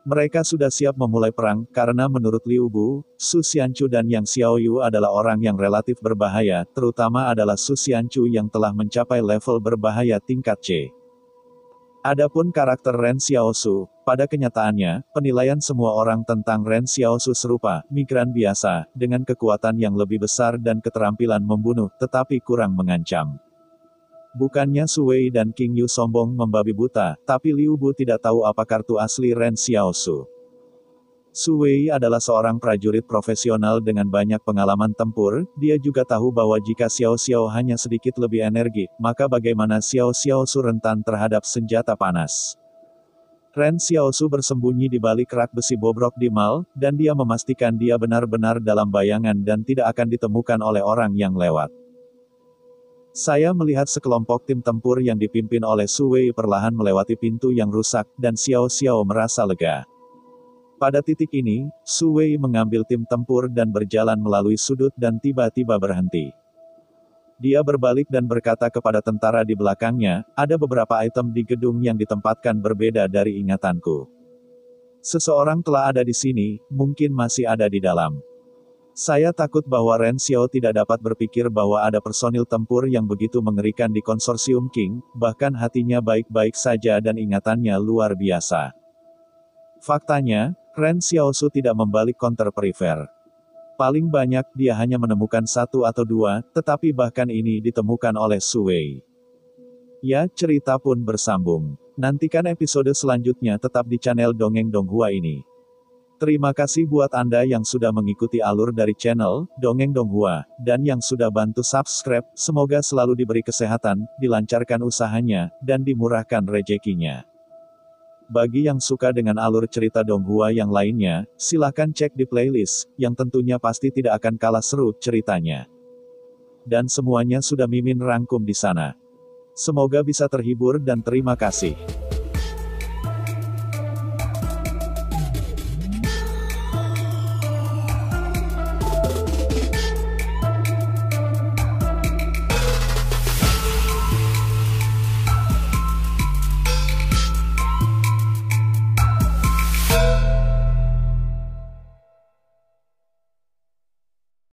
Mereka sudah siap memulai perang, karena menurut Liu Bu, Su Xianchu dan Yang Xiaoyu adalah orang yang relatif berbahaya, terutama adalah Su Xianchu yang telah mencapai level berbahaya tingkat C. Adapun karakter Ren Xiaosu, pada kenyataannya, penilaian semua orang tentang Ren Xiaosu serupa, migran biasa, dengan kekuatan yang lebih besar dan keterampilan membunuh, tetapi kurang mengancam. Bukannya Su Wei dan King Yu sombong membabi buta, tapi Liu Bu tidak tahu apa kartu asli Ren Xiaosu. Su Wei adalah seorang prajurit profesional dengan banyak pengalaman tempur, dia juga tahu bahwa jika Xiao Xiao hanya sedikit lebih energi, maka bagaimana Xiao Xiaosu rentan terhadap senjata panas. Ren Xiaosu bersembunyi di balik rak besi bobrok di mall, dan dia memastikan dia benar-benar dalam bayangan dan tidak akan ditemukan oleh orang yang lewat. Saya melihat sekelompok tim tempur yang dipimpin oleh Su Wei perlahan melewati pintu yang rusak, dan Xiao Xiao merasa lega. Pada titik ini, Su Wei mengambil tim tempur dan berjalan melalui sudut dan tiba-tiba berhenti. Dia berbalik dan berkata kepada tentara di belakangnya, ada beberapa item di gedung yang ditempatkan berbeda dari ingatanku. Seseorang telah ada di sini, mungkin masih ada di dalam. Saya takut bahwa Ren Xiao tidak dapat berpikir bahwa ada personil tempur yang begitu mengerikan di konsorsium King, bahkan hatinya baik-baik saja dan ingatannya luar biasa. Faktanya, Ren Xiaosu tidak membalik counter prefer. Paling banyak dia hanya menemukan 1 atau 2, tetapi bahkan ini ditemukan oleh Su Wei. Ya, cerita pun bersambung. Nantikan episode selanjutnya tetap di channel Dongeng Donghua ini. Terima kasih buat Anda yang sudah mengikuti alur dari channel Dongeng Donghua, dan yang sudah bantu subscribe, semoga selalu diberi kesehatan, dilancarkan usahanya, dan dimurahkan rezekinya. Bagi yang suka dengan alur cerita Donghua yang lainnya, silahkan cek di playlist, yang tentunya pasti tidak akan kalah seru ceritanya. Dan semuanya sudah Mimin rangkum di sana. Semoga bisa terhibur dan terima kasih.